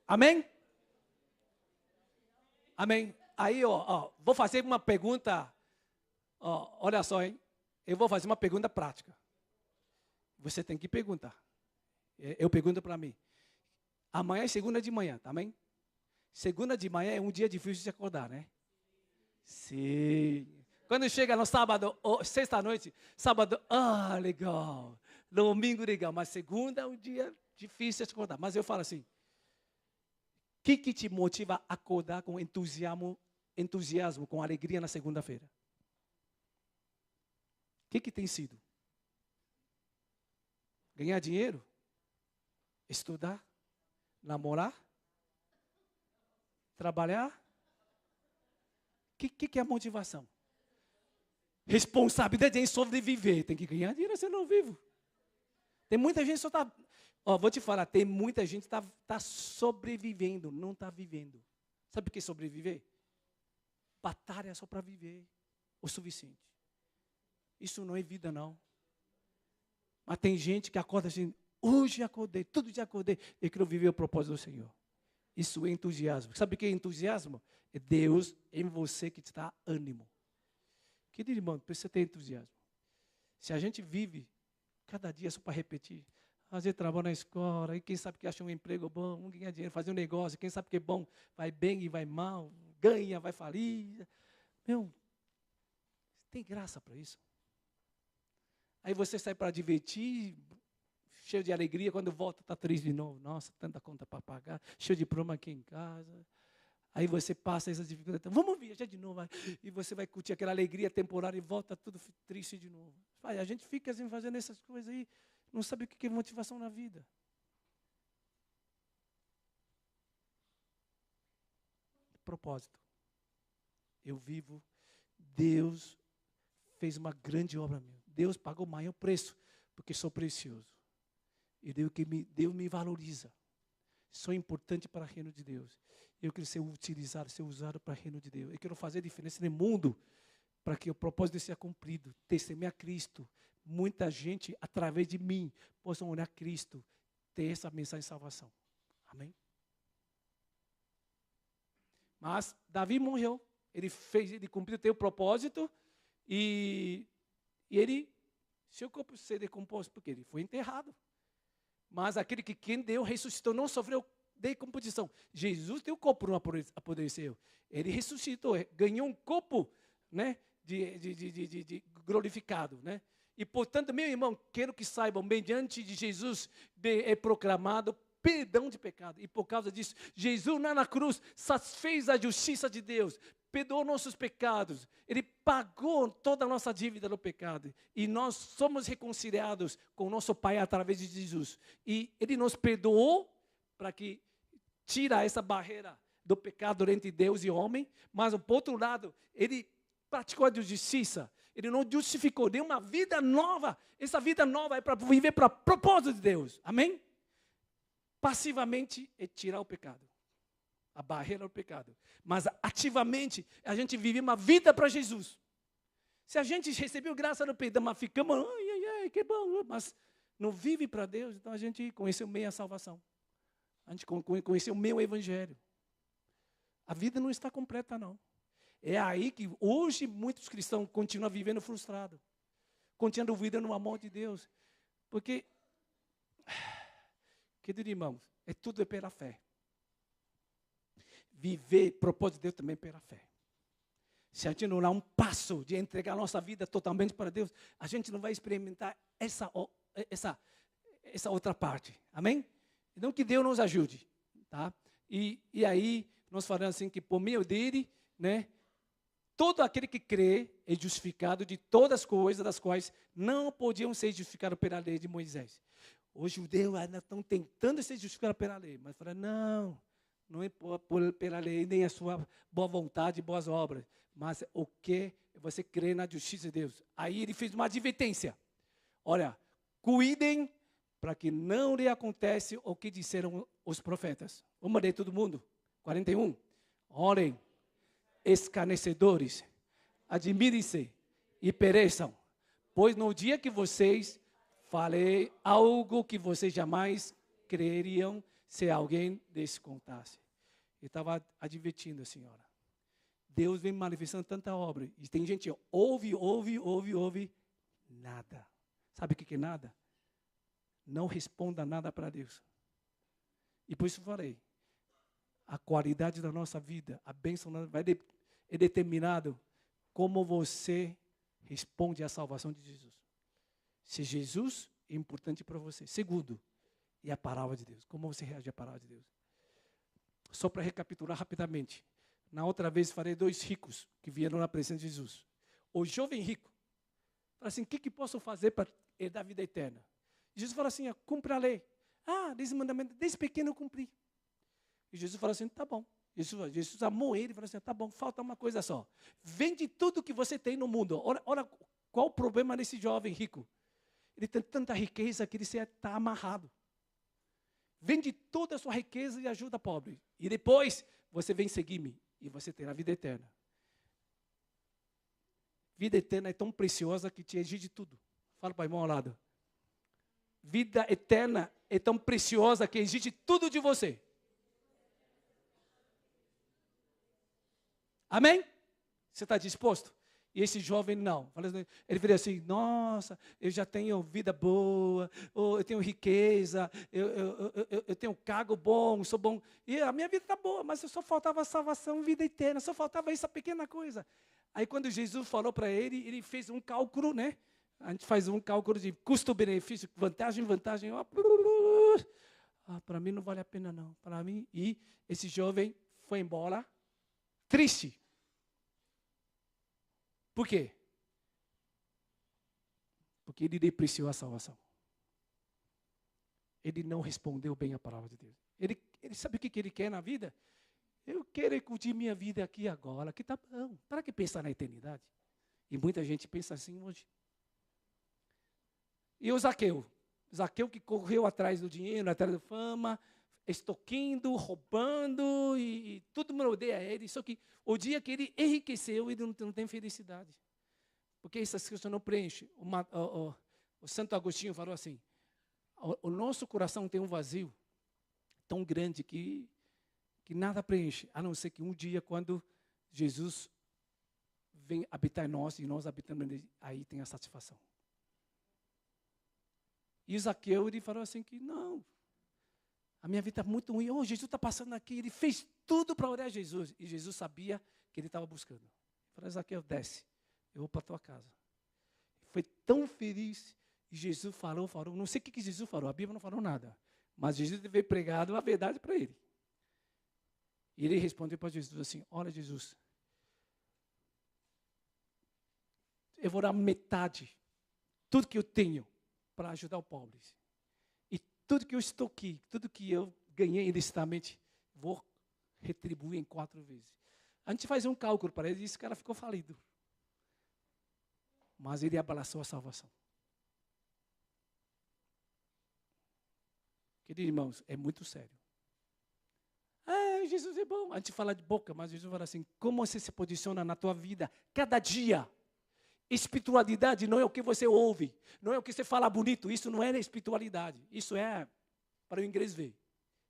Amém? Amém? Aí, vou fazer uma pergunta. Olha só, hein? Eu vou fazer uma pergunta prática. Você tem que perguntar. Eu pergunto para mim. Amanhã é segunda de manhã, tá bem? Segunda de manhã é um dia difícil de acordar, né? Sim. Quando chega no sábado, sexta-noite, sábado, legal. Domingo, legal. Mas segunda é um dia difícil de acordar. Mas eu falo assim, o que te motiva a acordar com entusiasmo, com alegria na segunda-feira? O que tem sido? Ganhar dinheiro? Estudar? Namorar? Trabalhar? O que é a motivação? Responsabilidade em sobreviver. Tem que ganhar dinheiro, senão não vivo. Tem muita gente que só está... vou te falar, tem muita gente que está sobrevivendo, não está vivendo. Sabe o que é sobreviver? Batalha só para viver o suficiente. Isso não é vida, não. Mas tem gente que acorda assim, hoje acordei, todo dia acordei, eu quero viver o propósito do Senhor. Isso é entusiasmo. Sabe o que é entusiasmo? É Deus em você que te dá ânimo. Querido irmão, precisa ter entusiasmo. Se a gente vive cada dia só para repetir, fazer trabalho na escola, e quem sabe que acha um emprego bom, um ganha dinheiro, fazer um negócio, quem sabe que é bom, vai bem e vai mal, ganha, vai falir. Tem graça para isso. Aí você sai para divertir, cheio de alegria, quando volta está triste de novo. Nossa, tanta conta para pagar, cheio de problema aqui em casa. Aí você passa essas dificuldades, vamos viajar de novo. E você vai curtir aquela alegria temporária e volta tudo triste de novo. A gente fica assim fazendo essas coisas aí, não sabe o que é motivação na vida. Propósito. Eu vivo, Deus fez uma grande obra minha. Deus pagou o maior preço, porque sou precioso. E Deus me valoriza. Sou importante para o reino de Deus. Eu quero ser utilizado, ser usado para o reino de Deus. Eu quero fazer diferença no mundo, para que o propósito seja cumprido. Testemunhar Cristo. Muita gente, através de mim, possa olhar Cristo, ter essa mensagem de salvação. Amém? Mas Davi morreu. Ele cumpriu o seu propósito e seu corpo se decompôs, porque ele foi enterrado. Mas aquele que quem deu, ressuscitou, não sofreu decomposição. Jesus tem o corpo não apodreceu. Ele ressuscitou, ganhou um corpo, né, de glorificado. Né? E, portanto, meu irmão, quero que saibam, mediante de Jesus é proclamado perdão de pecado. E por causa disso, Jesus lá na cruz satisfez a justiça de Deus, perdoou nossos pecados. Ele pagou toda a nossa dívida do pecado. E nós somos reconciliados com o nosso Pai através de Jesus. E Ele nos perdoou para que tira essa barreira do pecado entre Deus e homem. Mas, por outro lado, Ele praticou a justiça. Ele não justificou, deu uma vida nova. Essa vida nova é para viver para o propósito de Deus. Amém? Passivamente é tirar o pecado, a barreira do pecado. Mas ativamente a gente vive uma vida para Jesus. Se a gente recebeu graça do perdão, mas ficamos, ai, que bom, mas não vive para Deus, então a gente conheceu meio a salvação. A gente conheceu meio o evangelho. A vida não está completa, não. É aí que hoje muitos cristãos continuam vivendo frustrados. Continuam vivendo no amor de Deus. Porque, querido irmãos, tudo pela fé. Viver propósito de Deus também pela fé. Se a gente não dá um passo de entregar a nossa vida totalmente para Deus, a gente não vai experimentar essa outra parte. Amém? Então que Deus nos ajude. Tá? E aí, nós falamos assim que por meio dele, né? Todo aquele que crê é justificado de todas as coisas das quais não podiam ser justificados pela lei de Moisés. Os judeus ainda estão tentando ser justificados pela lei, mas falam, não é pela lei, nem a sua boa vontade e boas obras, mas o que você crê na justiça de Deus. Aí ele fez uma advertência. Olha, cuidem para que não lhe aconteça o que disseram os profetas. Vamos ler todo mundo? 41. Orem, escarnecedores, admirem-se e pereçam, pois no dia que vocês falei algo que vocês jamais creriam se alguém lhes contasse. Eu estava advertindo a senhora. Deus vem manifestando tanta obra. E tem gente que ouve, nada. Sabe o que é nada? Não responda nada para Deus. E por isso eu falei, a qualidade da nossa vida, a bênção é determinado como você responde à salvação de Jesus. Se Jesus é importante para você. Segundo, é a palavra de Deus. Como você reage à palavra de Deus? Só para recapitular rapidamente. Na outra vez falei 2 ricos que vieram na presença de Jesus. O jovem rico fala assim, o que posso fazer para herdar a vida eterna? Jesus fala assim, cumpra a lei. Desse mandamento, desde pequeno eu cumpri. E Jesus fala assim, tá bom. Jesus amou ele e falou assim, tá bom, falta uma coisa só. Vende tudo que você tem no mundo. Olha qual o problema desse jovem rico. Ele tem tanta riqueza que ele está amarrado. Vende toda a sua riqueza e ajuda pobre. E depois você vem seguir-me e você terá vida eterna. Vida eterna é tão preciosa que te exige tudo. Fala para o irmão ao lado. Vida eterna é tão preciosa que exige tudo de você. Amém? Você está disposto? E esse jovem não. Ele falou assim, nossa, eu já tenho vida boa, eu tenho riqueza, eu tenho cargo bom, sou bom. E a minha vida está boa, mas só faltava salvação e vida eterna, só faltava essa pequena coisa. Aí quando Jesus falou para ele, ele fez um cálculo, né? A gente faz um cálculo de custo-benefício, vantagem. Para mim não vale a pena não. Para mim, e esse jovem foi embora, triste. Por quê? Porque ele depreciou a salvação. Ele não respondeu bem a palavra de Deus. Ele sabe o que ele quer na vida? Eu quero curtir minha vida aqui agora, que tá bom. Para que pensar na eternidade? E muita gente pensa assim hoje. E o Zaqueu? Zaqueu que correu atrás do dinheiro, atrás da fama, extorquindo, roubando, e todo mundo odeia ele. Só que o dia que ele enriqueceu, ele não tem felicidade. Porque essas coisas não preenchem. O Santo Agostinho falou assim, o nosso coração tem um vazio tão grande que nada preenche, a não ser que um dia, quando Jesus vem habitar em nós, e nós habitamos nele, aí tem a satisfação. E Zaqueu, ele falou assim que, não, a minha vida está muito ruim. Jesus está passando aqui. Ele fez tudo para orar a Jesus. E Jesus sabia que ele estava buscando. Ele falou, Zaqueu, desce. Eu vou para a tua casa. foi tão feliz. E Jesus falou. Não sei o que Jesus falou, a Bíblia não falou nada. Mas Jesus veio pregado a verdade para ele. E ele respondeu para Jesus assim: olha, Jesus, eu vou dar metade, tudo que eu tenho, para ajudar os pobres. E tudo que eu estou aqui, tudo que eu ganhei ilicitamente, vou retribuir em 4 vezes. A gente faz um cálculo para ele e esse cara ficou falido. Mas ele abraçou a salvação. Queridos irmãos, é muito sério. Jesus é bom. A gente fala de boca, mas Jesus fala assim: como você se posiciona na tua vida, cada dia. Espiritualidade não é o que você ouve, não é o que você fala bonito, isso não é espiritualidade, isso é para o inglês ver.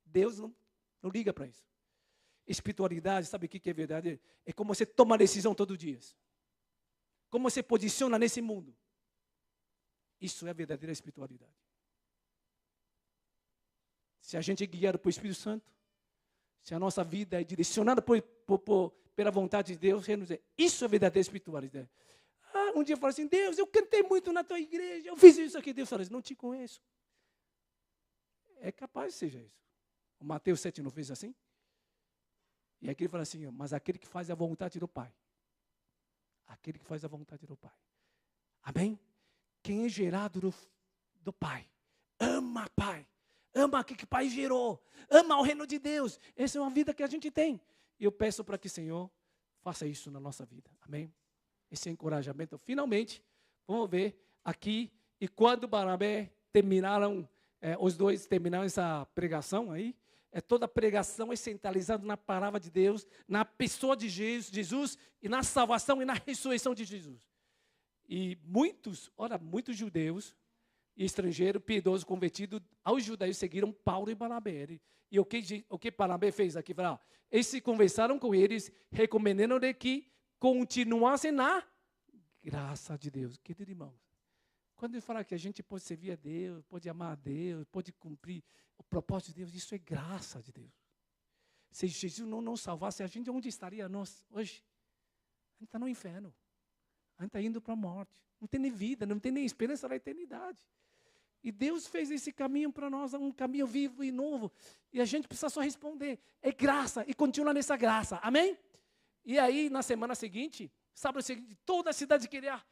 Deus não liga para isso. Espiritualidade, sabe o que é verdade? É como você toma decisão todos os dias. Como você posiciona nesse mundo. Isso é a verdadeira espiritualidade. Se a gente é guiado pelo Espírito Santo, se a nossa vida é direcionada pela vontade de Deus, isso é verdadeira espiritualidade. Um dia eu falo assim: Deus, eu cantei muito na tua igreja, eu fiz isso aqui. Deus fala assim: não te conheço. É capaz que seja isso. O Mateus 7 não fez assim? E aqui ele fala assim: mas aquele que faz a vontade do Pai. Aquele que faz a vontade do Pai. Amém? Quem é gerado do Pai, ama Pai. Ama aquilo que o Pai gerou. Ama o reino de Deus. Essa é uma vida que a gente tem. E eu peço para que o Senhor faça isso na nossa vida. Amém? Esse encorajamento. Finalmente, vamos ver aqui. E quando Barnabé terminaram, os dois terminaram essa pregação aí, toda a pregação é centralizada na palavra de Deus, na pessoa de Jesus e na salvação e na ressurreição de Jesus. E muitos judeus e estrangeiros, piedosos, convertidos aos judeus, seguiram Paulo e Barnabé. E o que Barnabé fez aqui? Eles se conversaram com eles, recomendando que continuassem na graça de Deus. Queridos irmãos, quando ele fala que a gente pode servir a Deus, pode amar a Deus, pode cumprir o propósito de Deus, isso é graça de Deus. Se Jesus não nos salvasse, a gente onde estaria nós hoje? A gente está no inferno. A gente está indo para a morte. Não tem nem vida, não tem nem esperança na eternidade. E Deus fez esse caminho para nós, um caminho vivo e novo. E a gente precisa só responder. É graça e continua nessa graça. Amém? E aí, na semana seguinte, sábado seguinte, toda a cidade queria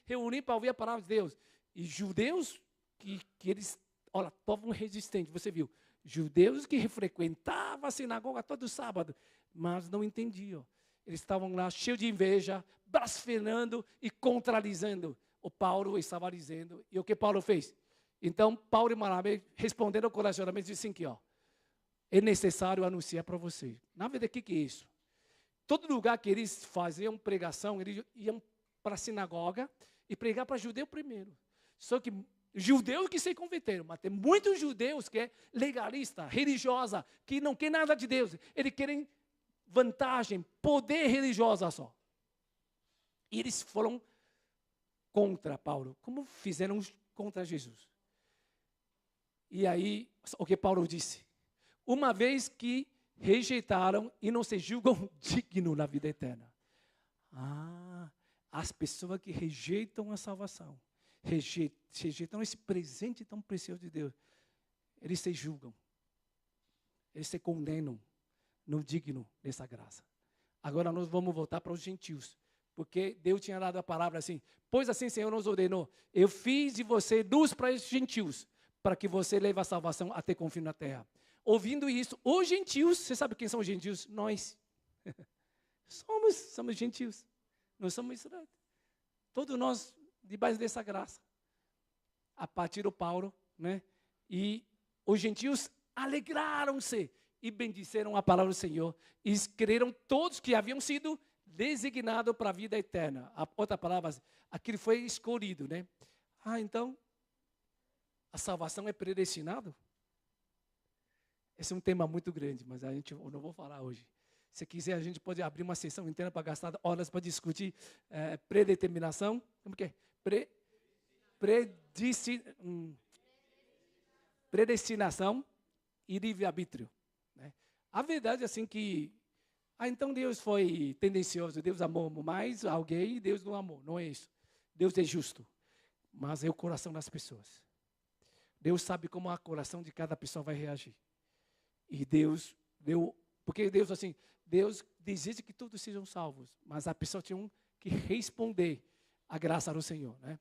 reunir para ouvir a palavra de Deus. E judeus, que eles, olha, povo resistente, você viu. Judeus que frequentavam a sinagoga todo sábado, mas não entendiam. Eles estavam lá cheios de inveja, blasfemando e contradizendo. O Paulo estava dizendo. E o que Paulo fez? Então, Paulo e Barnabé responderam corajosadamente e disseram aqui, é necessário anunciar para vocês. Na verdade, o que é isso? Todo lugar que eles faziam pregação, eles iam para a sinagoga e pregar para judeu primeiro. Só que judeus que se converteram, mas tem muitos judeus que é legalista, religiosa, que não quer nada de Deus. Eles querem vantagem, poder religiosa só. E eles foram contra Paulo, como fizeram contra Jesus. E aí, o que Paulo disse? Uma vez que rejeitaram e não se julgam dignos na vida eterna. As pessoas que rejeitam a salvação, rejeitam esse presente tão precioso de Deus, eles se julgam, eles se condenam, não digno dessa graça. Agora nós vamos voltar para os gentios, porque Deus tinha dado a palavra assim: pois assim o Senhor nos ordenou, eu fiz de você luz para os gentios, para que você leve a salvação até confim na terra. Ouvindo isso, os gentios, você sabe quem são os gentios? Nós. somos gentios. Nós somos Israel. Todos nós, debaixo dessa graça. A partir do Paulo, né? E os gentios alegraram-se e bendisseram a palavra do Senhor. E creram todos que haviam sido designados para a vida eterna. A outra palavra, aquele foi escolhido, né? Então, a salvação é predestinado? Esse é um tema muito grande, mas eu não vou falar hoje. Se quiser, a gente pode abrir uma sessão inteira para gastar horas para discutir predeterminação. Como que é? Predestinação e livre-arbítrio. Né? A verdade é assim que, então Deus foi tendencioso, Deus amou mais alguém e Deus não amou. Não é isso. Deus é justo. mas é o coração das pessoas. Deus sabe como o coração de cada pessoa vai reagir. E Deus deu, porque Deus assim, Deus deseja que todos sejam salvos, mas a pessoa tinha que responder à graça do Senhor, né?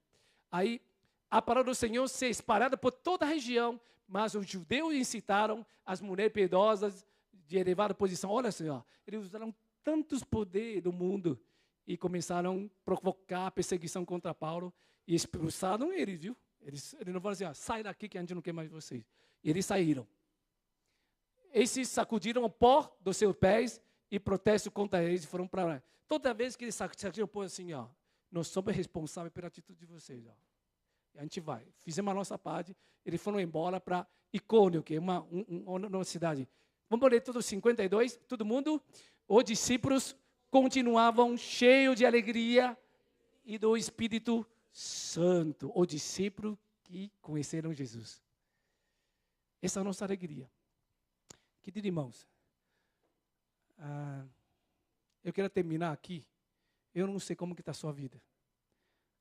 Aí a palavra do Senhor se espalhada por toda a região, mas os judeus incitaram as mulheres piedosas de elevada posição. Olha, Senhor, eles usaram tantos poderes do mundo e começaram a provocar perseguição contra Paulo e expulsaram eles, viu? Eles não falaram assim, sai daqui que a gente não quer mais vocês. E eles saíram. Eles sacudiram o pó dos seus pés e protesto contra eles foram para lá. Toda vez que eles sacudiram o pó assim, nós somos responsáveis pela atitude de vocês. E a gente vai. Fizemos a nossa parte. Eles foram embora para Icônio, que é uma cidade. Vamos ler todos 52, todo mundo. Os discípulos continuavam cheios de alegria e do Espírito Santo. Os discípulos que conheceram Jesus. Essa é a nossa alegria. Queridos irmãos, eu quero terminar aqui. Eu não sei como que está a sua vida.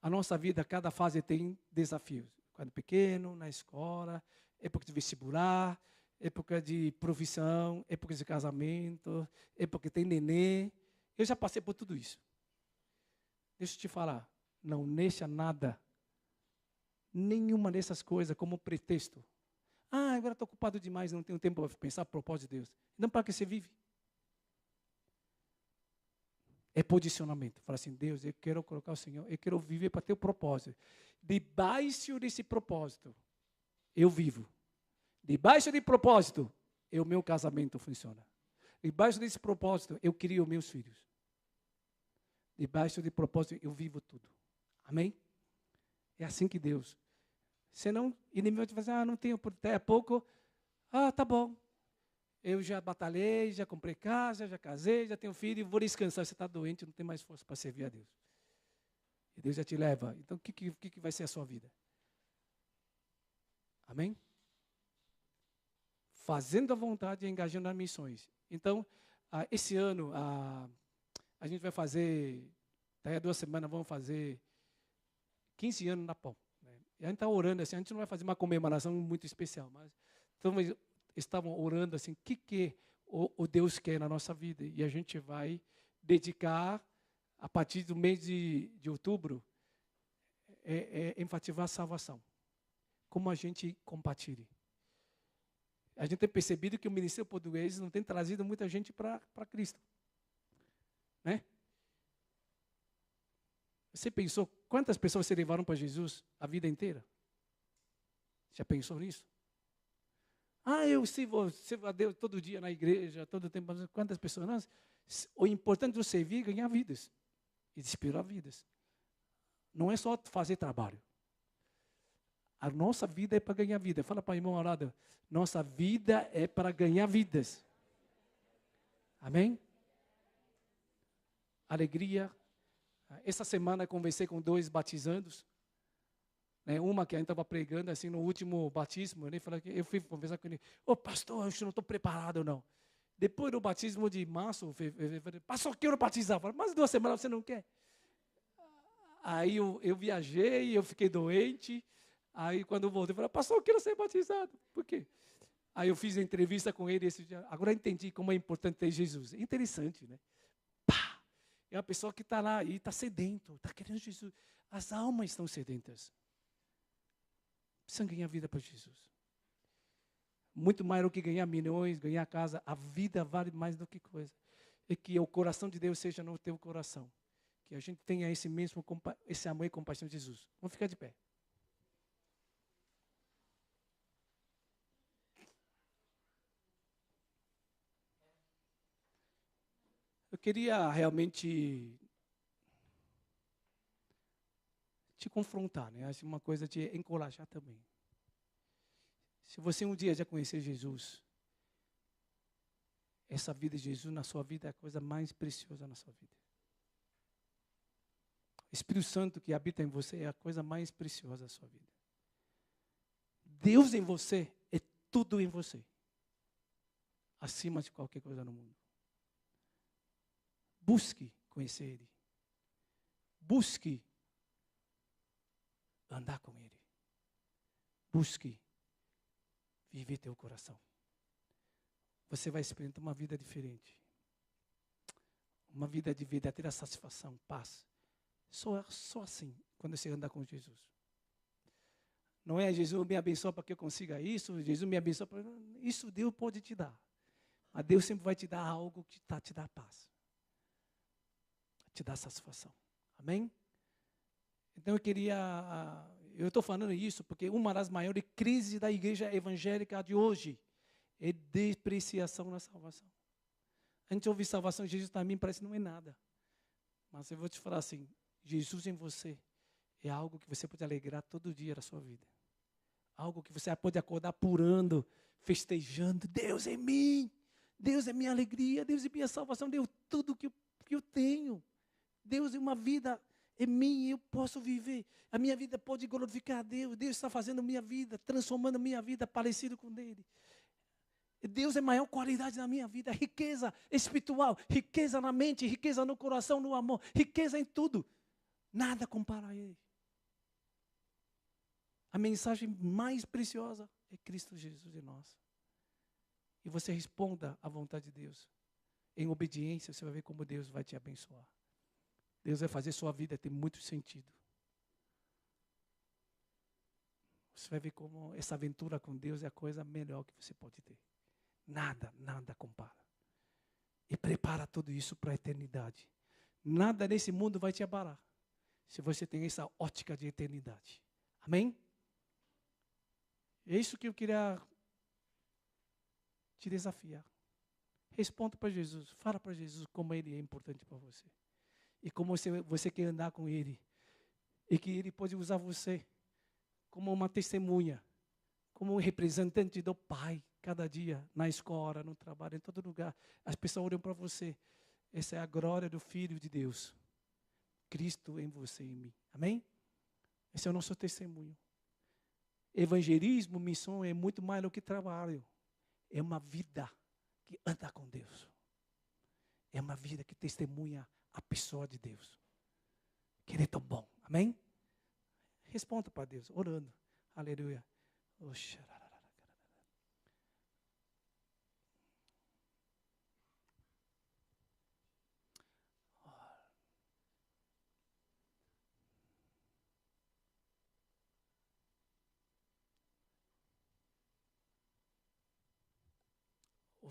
A nossa vida, cada fase tem desafios. Quando pequeno, na escola, época de vestibular, época de profissão, época de casamento, época que tem nenê. Eu já passei por tudo isso. Deixa eu te falar, não deixa nada, nenhuma dessas coisas como pretexto. Agora estou ocupado demais, não tenho tempo para pensar o propósito de Deus. Não, para que você vive? É posicionamento. Fala assim, Deus, eu quero colocar o Senhor, eu quero viver para ter o propósito. Debaixo desse propósito, eu vivo. Debaixo desse propósito, o meu casamento funciona. Debaixo desse propósito, eu crio meus filhos. Debaixo desse propósito, eu vivo tudo. Amém? É assim que Deus. Senão, inimigo vai dizer, não tenho, até a pouco, tá bom. Eu já batalhei, já comprei casa, já casei, já tenho filho, vou descansar. Você está doente, não tem mais força para servir a Deus. E Deus já te leva. Então, o que vai ser a sua vida? Amém? Fazendo a vontade e engajando nas missões. Então, esse ano, a gente vai fazer, daqui a 2 semanas, vamos fazer 15 anos na POM. Né? E a gente está orando assim, a gente não vai fazer uma comemoração muito especial, mas estavam orando assim, o que o Deus quer na nossa vida. E a gente vai dedicar, a partir do mês de outubro, enfatizar a salvação. Como a gente compartilha. A gente tem percebido que o Ministério Português não tem trazido muita gente para Cristo. Né? Você pensou quantas pessoas se levaram para Jesus a vida inteira? Já pensou nisso? Eu sirvo a Deus todo dia na igreja, todo tempo. Quantas pessoas? Não, o importante do servir é ganhar vidas. E inspirar vidas. Não é só fazer trabalho. A nossa vida é para ganhar vida. Fala para o irmão ao lado. Nossa vida é para ganhar vidas. Amém? Alegria. Essa semana eu conversei com 2 batizandos. Uma que a gente estava pregando assim no último batismo. Eu fui conversar com ele. Pastor, eu não estou preparado não. Depois do batismo de março, pastor, eu quero batizar. Eu falei, mais 2 semanas você não quer? Aí eu viajei, eu fiquei doente. Aí quando eu voltei, eu falei, pastor, eu quero ser batizado. Por quê? Aí eu fiz a entrevista com ele esse dia. Agora eu entendi como é importante ter Jesus. É interessante, né? É uma pessoa que está lá e está sedento, está querendo Jesus. As almas estão sedentas. Precisam ganhar vida para Jesus. Muito mais do que ganhar milhões, ganhar casa. A vida vale mais do que coisa. E que o coração de Deus seja no teu coração. Que a gente tenha esse amor e compaixão de Jesus. Vamos ficar de pé. Eu queria realmente te confrontar, né? Acho uma coisa te encorajar também. Se você um dia já conhecer Jesus, essa vida de Jesus na sua vida é a coisa mais preciosa na sua vida. O Espírito Santo que habita em você é a coisa mais preciosa da sua vida. Deus em você é tudo em você. Acima de qualquer coisa no mundo. Busque conhecer Ele. Busque andar com Ele. Busque viver teu coração. Você vai experimentar uma vida diferente. Uma vida de verdadeira satisfação, paz. Só assim, quando você andar com Jesus. Não é Jesus me abençoa para que eu consiga isso, Jesus me abençoa para... Isso Deus pode te dar. Mas Deus sempre vai te dar algo que te dá paz. Te dá satisfação. Amém? Então eu estou falando isso porque uma das maiores crises da igreja evangélica de hoje é depreciação na salvação. A gente ouve salvação, Jesus para mim parece que não é nada. Mas eu vou te falar assim, Jesus em você é algo que você pode alegrar todo dia da sua vida. Algo que você pode acordar purando, festejando. Deus é mim, Deus é minha alegria, Deus é minha salvação, Deus é tudo que eu tenho. Deus é uma vida em mim, eu posso viver. A minha vida pode glorificar a Deus. Deus está fazendo minha vida, transformando minha vida, parecido com Ele. Deus é a maior qualidade na minha vida. Riqueza espiritual, riqueza na mente, riqueza no coração, no amor, riqueza em tudo. Nada compara a Ele. A mensagem mais preciosa é Cristo Jesus em nós. E você responda à vontade de Deus. Em obediência, você vai ver como Deus vai te abençoar. Deus vai fazer sua vida ter muito sentido. Você vai ver como essa aventura com Deus é a coisa melhor que você pode ter. Nada compara. E prepara tudo isso para a eternidade. Nada nesse mundo vai te abalar, se você tem essa ótica de eternidade. Amém? É isso que eu queria te desafiar. Responda para Jesus. Fala para Jesus como Ele é importante para você. E como você quer andar com Ele. E que Ele pode usar você como uma testemunha. Como um representante do Pai. Cada dia, na escola, no trabalho, em todo lugar. As pessoas olham para você. Essa é a glória do Filho de Deus. Cristo em você e em mim. Amém? Esse é o nosso testemunho. Evangelismo, missão é muito mais do que trabalho. É uma vida que anda com Deus. É uma vida que testemunha a pessoa de Deus. Que Ele é tão bom. Amém? Responda para Deus, orando. Aleluia. Oh,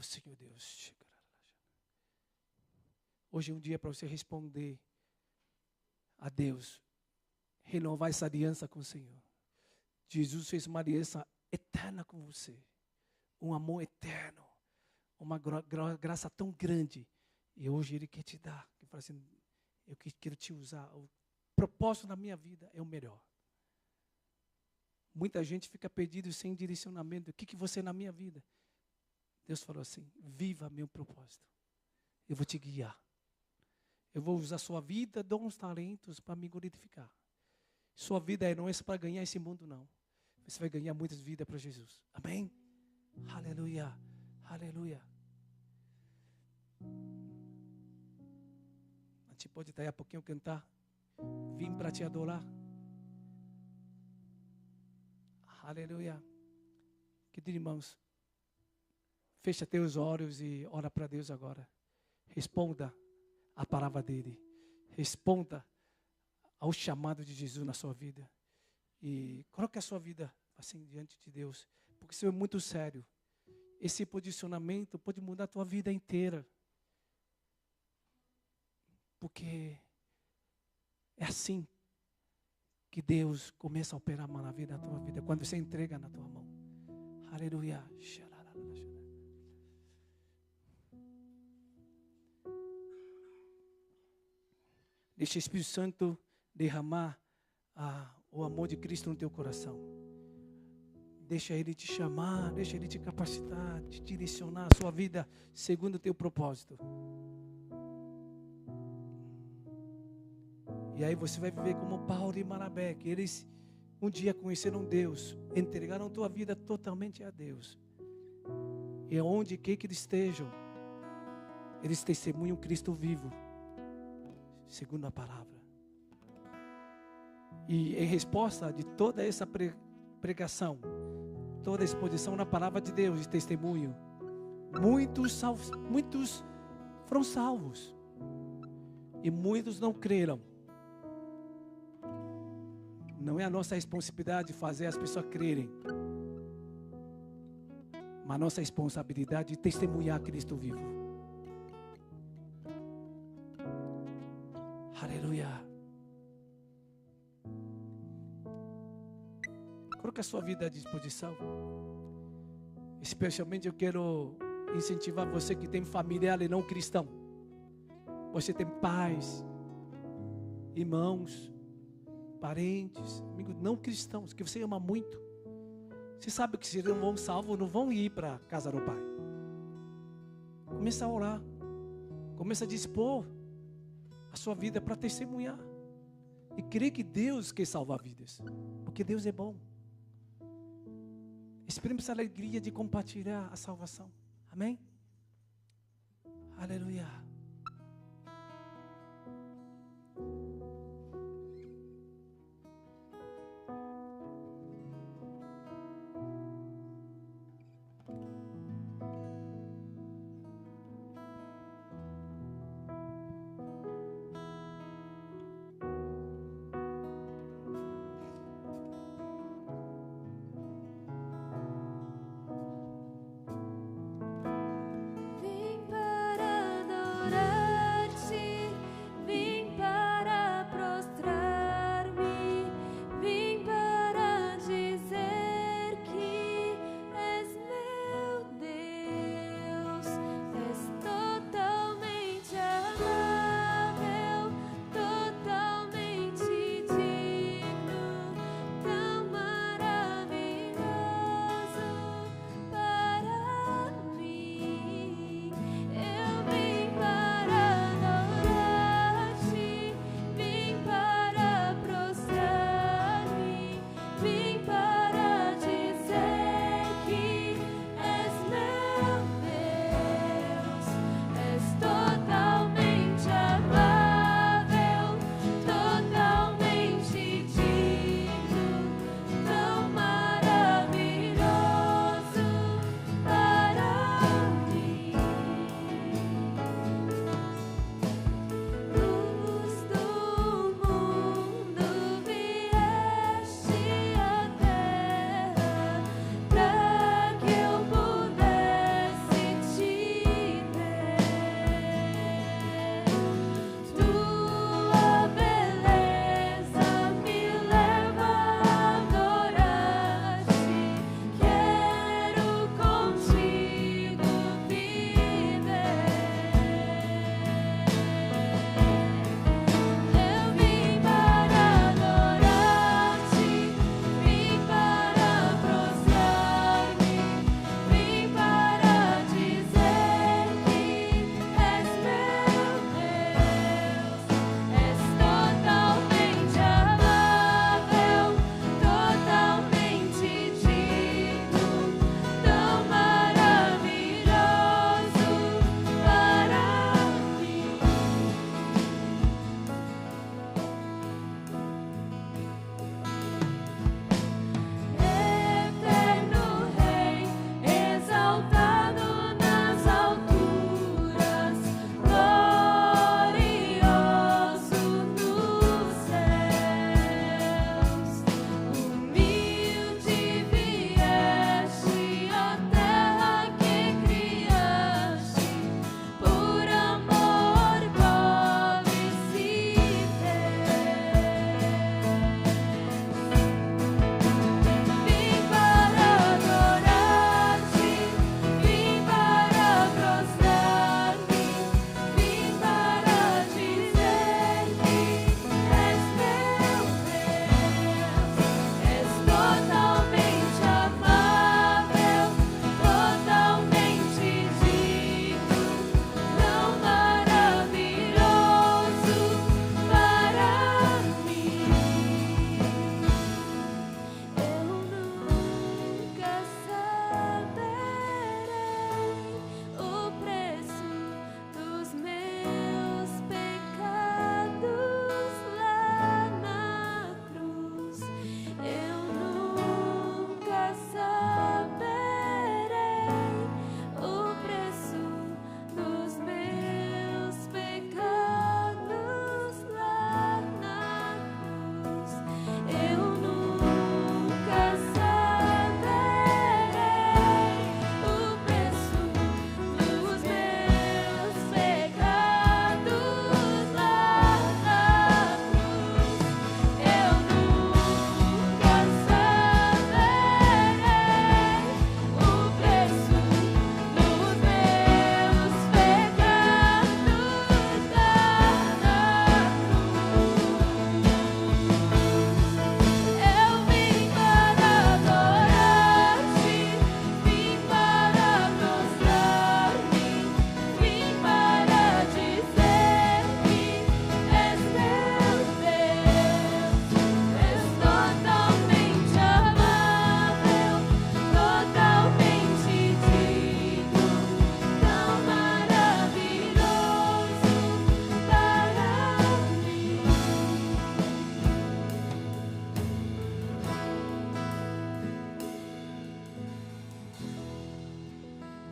Senhor Deus. Hoje é um dia para você responder a Deus. Renovar essa aliança com o Senhor. Jesus fez uma aliança eterna com você. Um amor eterno. Uma graça tão grande. E hoje Ele quer te dar. Ele fala assim, eu quero te usar. O propósito da minha vida é o melhor. Muita gente fica perdido sem direcionamento. O que você é na minha vida? Deus falou assim, viva meu propósito. Eu vou te guiar. Eu vou usar sua vida, dons, talentos para me glorificar. Sua vida não é para ganhar esse mundo, não. Você vai ganhar muitas vidas para Jesus. Amém? Aleluia. Aleluia. A gente pode daí a pouquinho cantar. Vim para te adorar. Aleluia. Queridos irmãos, fecha teus olhos e ora para Deus agora. Responda a palavra dele. Responda ao chamado de Jesus na sua vida. E coloque a sua vida assim diante de Deus. Porque isso é muito sério. Esse posicionamento pode mudar a tua vida inteira. Porque é assim que Deus começa a operar maravilha na tua vida. Quando você entrega na tua mão. Aleluia. Deixa o Espírito Santo derramar o amor de Cristo no teu coração. Deixa Ele te chamar, deixa Ele te capacitar, te direcionar a sua vida segundo o teu propósito. E aí você vai viver como Paulo e Barnabé, que eles um dia conheceram Deus, entregaram a tua vida totalmente a Deus. E onde quer que eles estejam, eles testemunham Cristo vivo. Segundo a palavra. E em resposta de toda essa pregação, toda a exposição na palavra de Deus, de testemunho, muitos foram salvos. E muitos não creram. Não é a nossa responsabilidade fazer as pessoas crerem, mas a nossa responsabilidade é testemunhar Cristo vivo. Aleluia. Coloque a sua vida à disposição. Especialmente eu quero incentivar você que tem familiar e não cristão. Você tem pais, irmãos, parentes, amigos não cristãos, que você ama muito. Você sabe que se não vão salvos, não vão ir para a casa do Pai. Começa a orar. Começa a dispor a sua vida para testemunhar. E crer que Deus quer salvar vidas. Porque Deus é bom. Experimente essa alegria de compartilhar a salvação. Amém? Aleluia. Vim para adorar.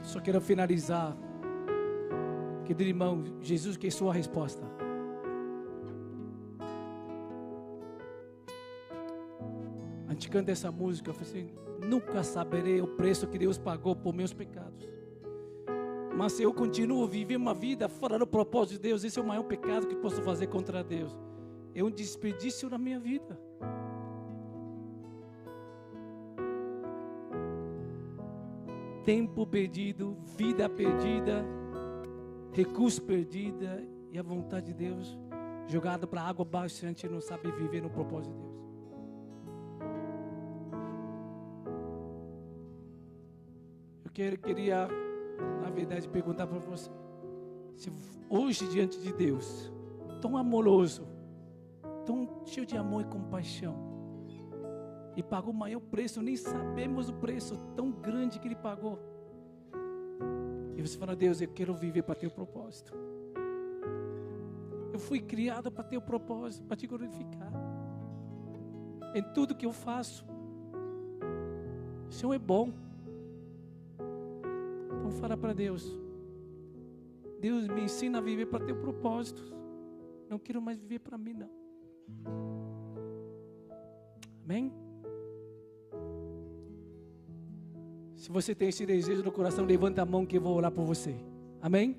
Só quero finalizar. Querido irmão, Jesus quer sua resposta. A gente canta essa música, eu falei assim: nunca saberei o preço que Deus pagou por meus pecados. Mas se eu continuo vivendo uma vida fora do propósito de Deus, esse é o maior pecado que posso fazer contra Deus. É um desperdício na minha vida. Tempo perdido, vida perdida, recurso perdida e a vontade de Deus jogada para a água abaixo, a gente não sabe viver no propósito de Deus. Eu queria, na verdade, perguntar para você: se hoje diante de Deus, tão amoroso, tão cheio de amor e compaixão, e pagou o maior preço, nem sabemos o preço tão grande que Ele pagou, e você fala: Deus, eu quero viver para Teu propósito. Eu fui criado para Teu propósito, para Te glorificar em tudo que eu faço. O Senhor é bom. Então fala para Deus: Deus, me ensina a viver para Teu propósito. Não quero mais viver para mim, não. Amém? Se você tem esse desejo no coração, levanta a mão que eu vou orar por você. Amém?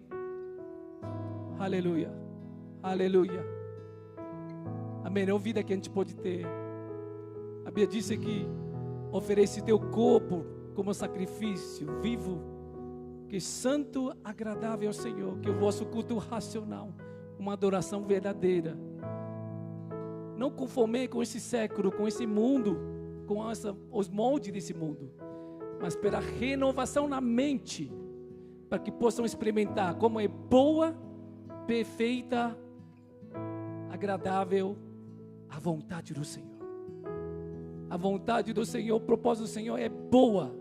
Aleluia. Aleluia. A melhor vida que a gente pode ter. A Bíblia disse que oferece teu corpo como sacrifício vivo, que é santo, agradável ao Senhor, que é o vosso culto racional, uma adoração verdadeira. Não conforme com esse século, com esse mundo, com os moldes desse mundo, mas pela renovação na mente, para que possam experimentar como é boa, perfeita, agradável a vontade do Senhor. A vontade do Senhor, o propósito do Senhor é boa,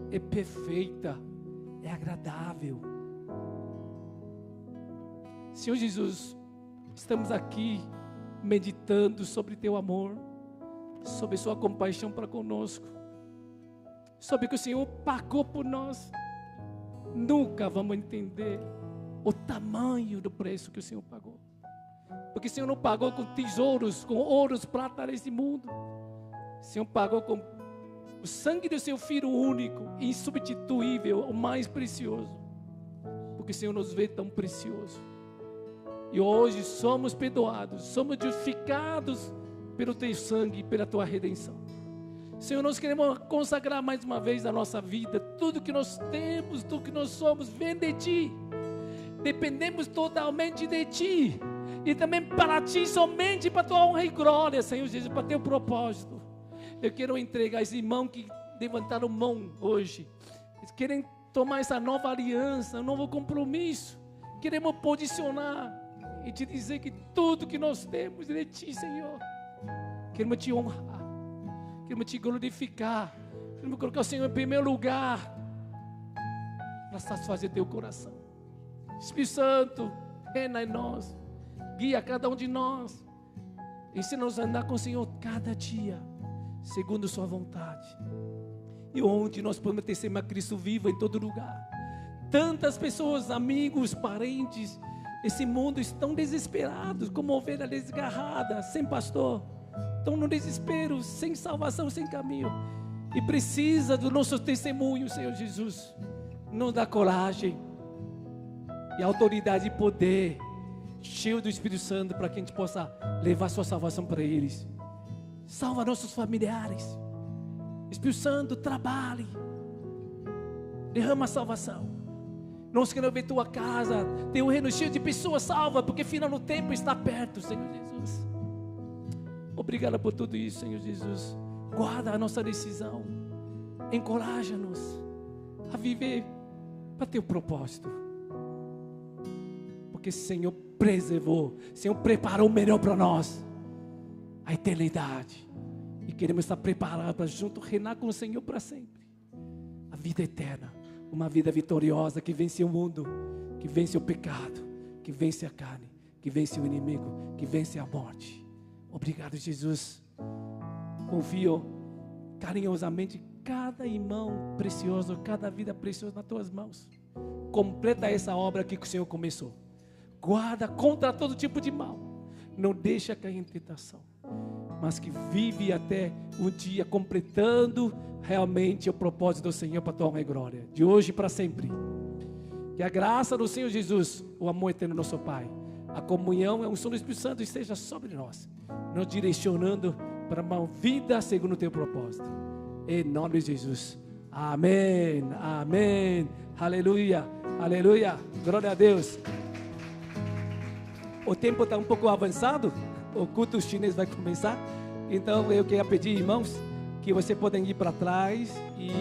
é perfeita, é agradável. Senhor Jesus, estamos aqui meditando sobre Teu amor, sobre Sua compaixão para conosco, sobre que o Senhor pagou por nós. Nunca vamos entender o tamanho do preço que o Senhor pagou, porque o Senhor não pagou com tesouros, com ouros, prata desse mundo. O Senhor pagou com o sangue do Seu Filho único, insubstituível, o mais precioso, porque o Senhor nos vê tão precioso. E hoje somos perdoados, somos justificados pelo Teu sangue, pela Tua redenção. Senhor, nós queremos consagrar mais uma vez a nossa vida, tudo que nós temos, tudo que nós somos, vem de Ti. Dependemos totalmente de Ti, e também para Ti, somente para Tua honra e glória, Senhor Jesus, para Teu propósito. Eu quero entregar esse irmão que levantaram mão hoje. Eles querem tomar essa nova aliança, um novo compromisso. Queremos posicionar e Te dizer que tudo que nós temos é de Ti, Senhor. Queremos Te honrar, queremos Te glorificar, queremos colocar o Senhor em primeiro lugar, para satisfazer Teu coração. Espírito Santo, reina em nós, guia cada um de nós, ensina-nos a andar com o Senhor cada dia, segundo Sua vontade, e onde nós podemos testemunhar Cristo vivo em todo lugar. Tantas pessoas, amigos, parentes, esse mundo estão desesperados, como ovelha desgarrada, sem pastor, estão no desespero, sem salvação, sem caminho, e precisa do nosso testemunho, Senhor Jesus. Nos dá coragem e autoridade e poder, cheio do Espírito Santo, para que a gente possa levar Sua salvação para eles. Salva nossos familiares. Espírito Santo, trabalhe, derrama a salvação. Nós queremos ver Tua casa, ter um reino cheio de pessoas salvas, porque final do tempo está perto, Senhor Jesus. Obrigado por tudo isso, Senhor Jesus. Guarda a nossa decisão, encoraja-nos a viver para Teu propósito, porque o Senhor preservou, o Senhor preparou o melhor para nós, a eternidade, e queremos estar preparados para junto reinar com o Senhor para sempre, a vida eterna, uma vida vitoriosa que vence o mundo, que vence o pecado, que vence a carne, que vence o inimigo, que vence a morte. Obrigado, Jesus. Confio carinhosamente cada irmão precioso, cada vida preciosa nas tuas mãos. Completa essa obra que o Senhor começou. Guarda contra todo tipo de mal. Não deixa cair em tentação, mas que vive até um dia completando realmente o propósito do Senhor para a tua honra e glória, de hoje para sempre. Que a graça do Senhor Jesus, o amor eterno do nosso Pai, a comunhão e a unção do Espírito Santo esteja sobre nós, nos direcionando para uma vida segundo o teu propósito. Em nome de Jesus. Amém. Amém. Aleluia. Aleluia. Glória a Deus. O tempo está um pouco avançado. O culto chinês vai começar. Então eu queria pedir, irmãos, que vocês podem ir para trás. E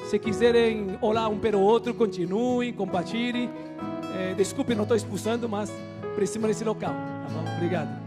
se quiserem orar um pelo outro, continuem, compartilhem. Desculpe, não estou expulsando, mas precisamos desse local. Tá bom? Obrigado.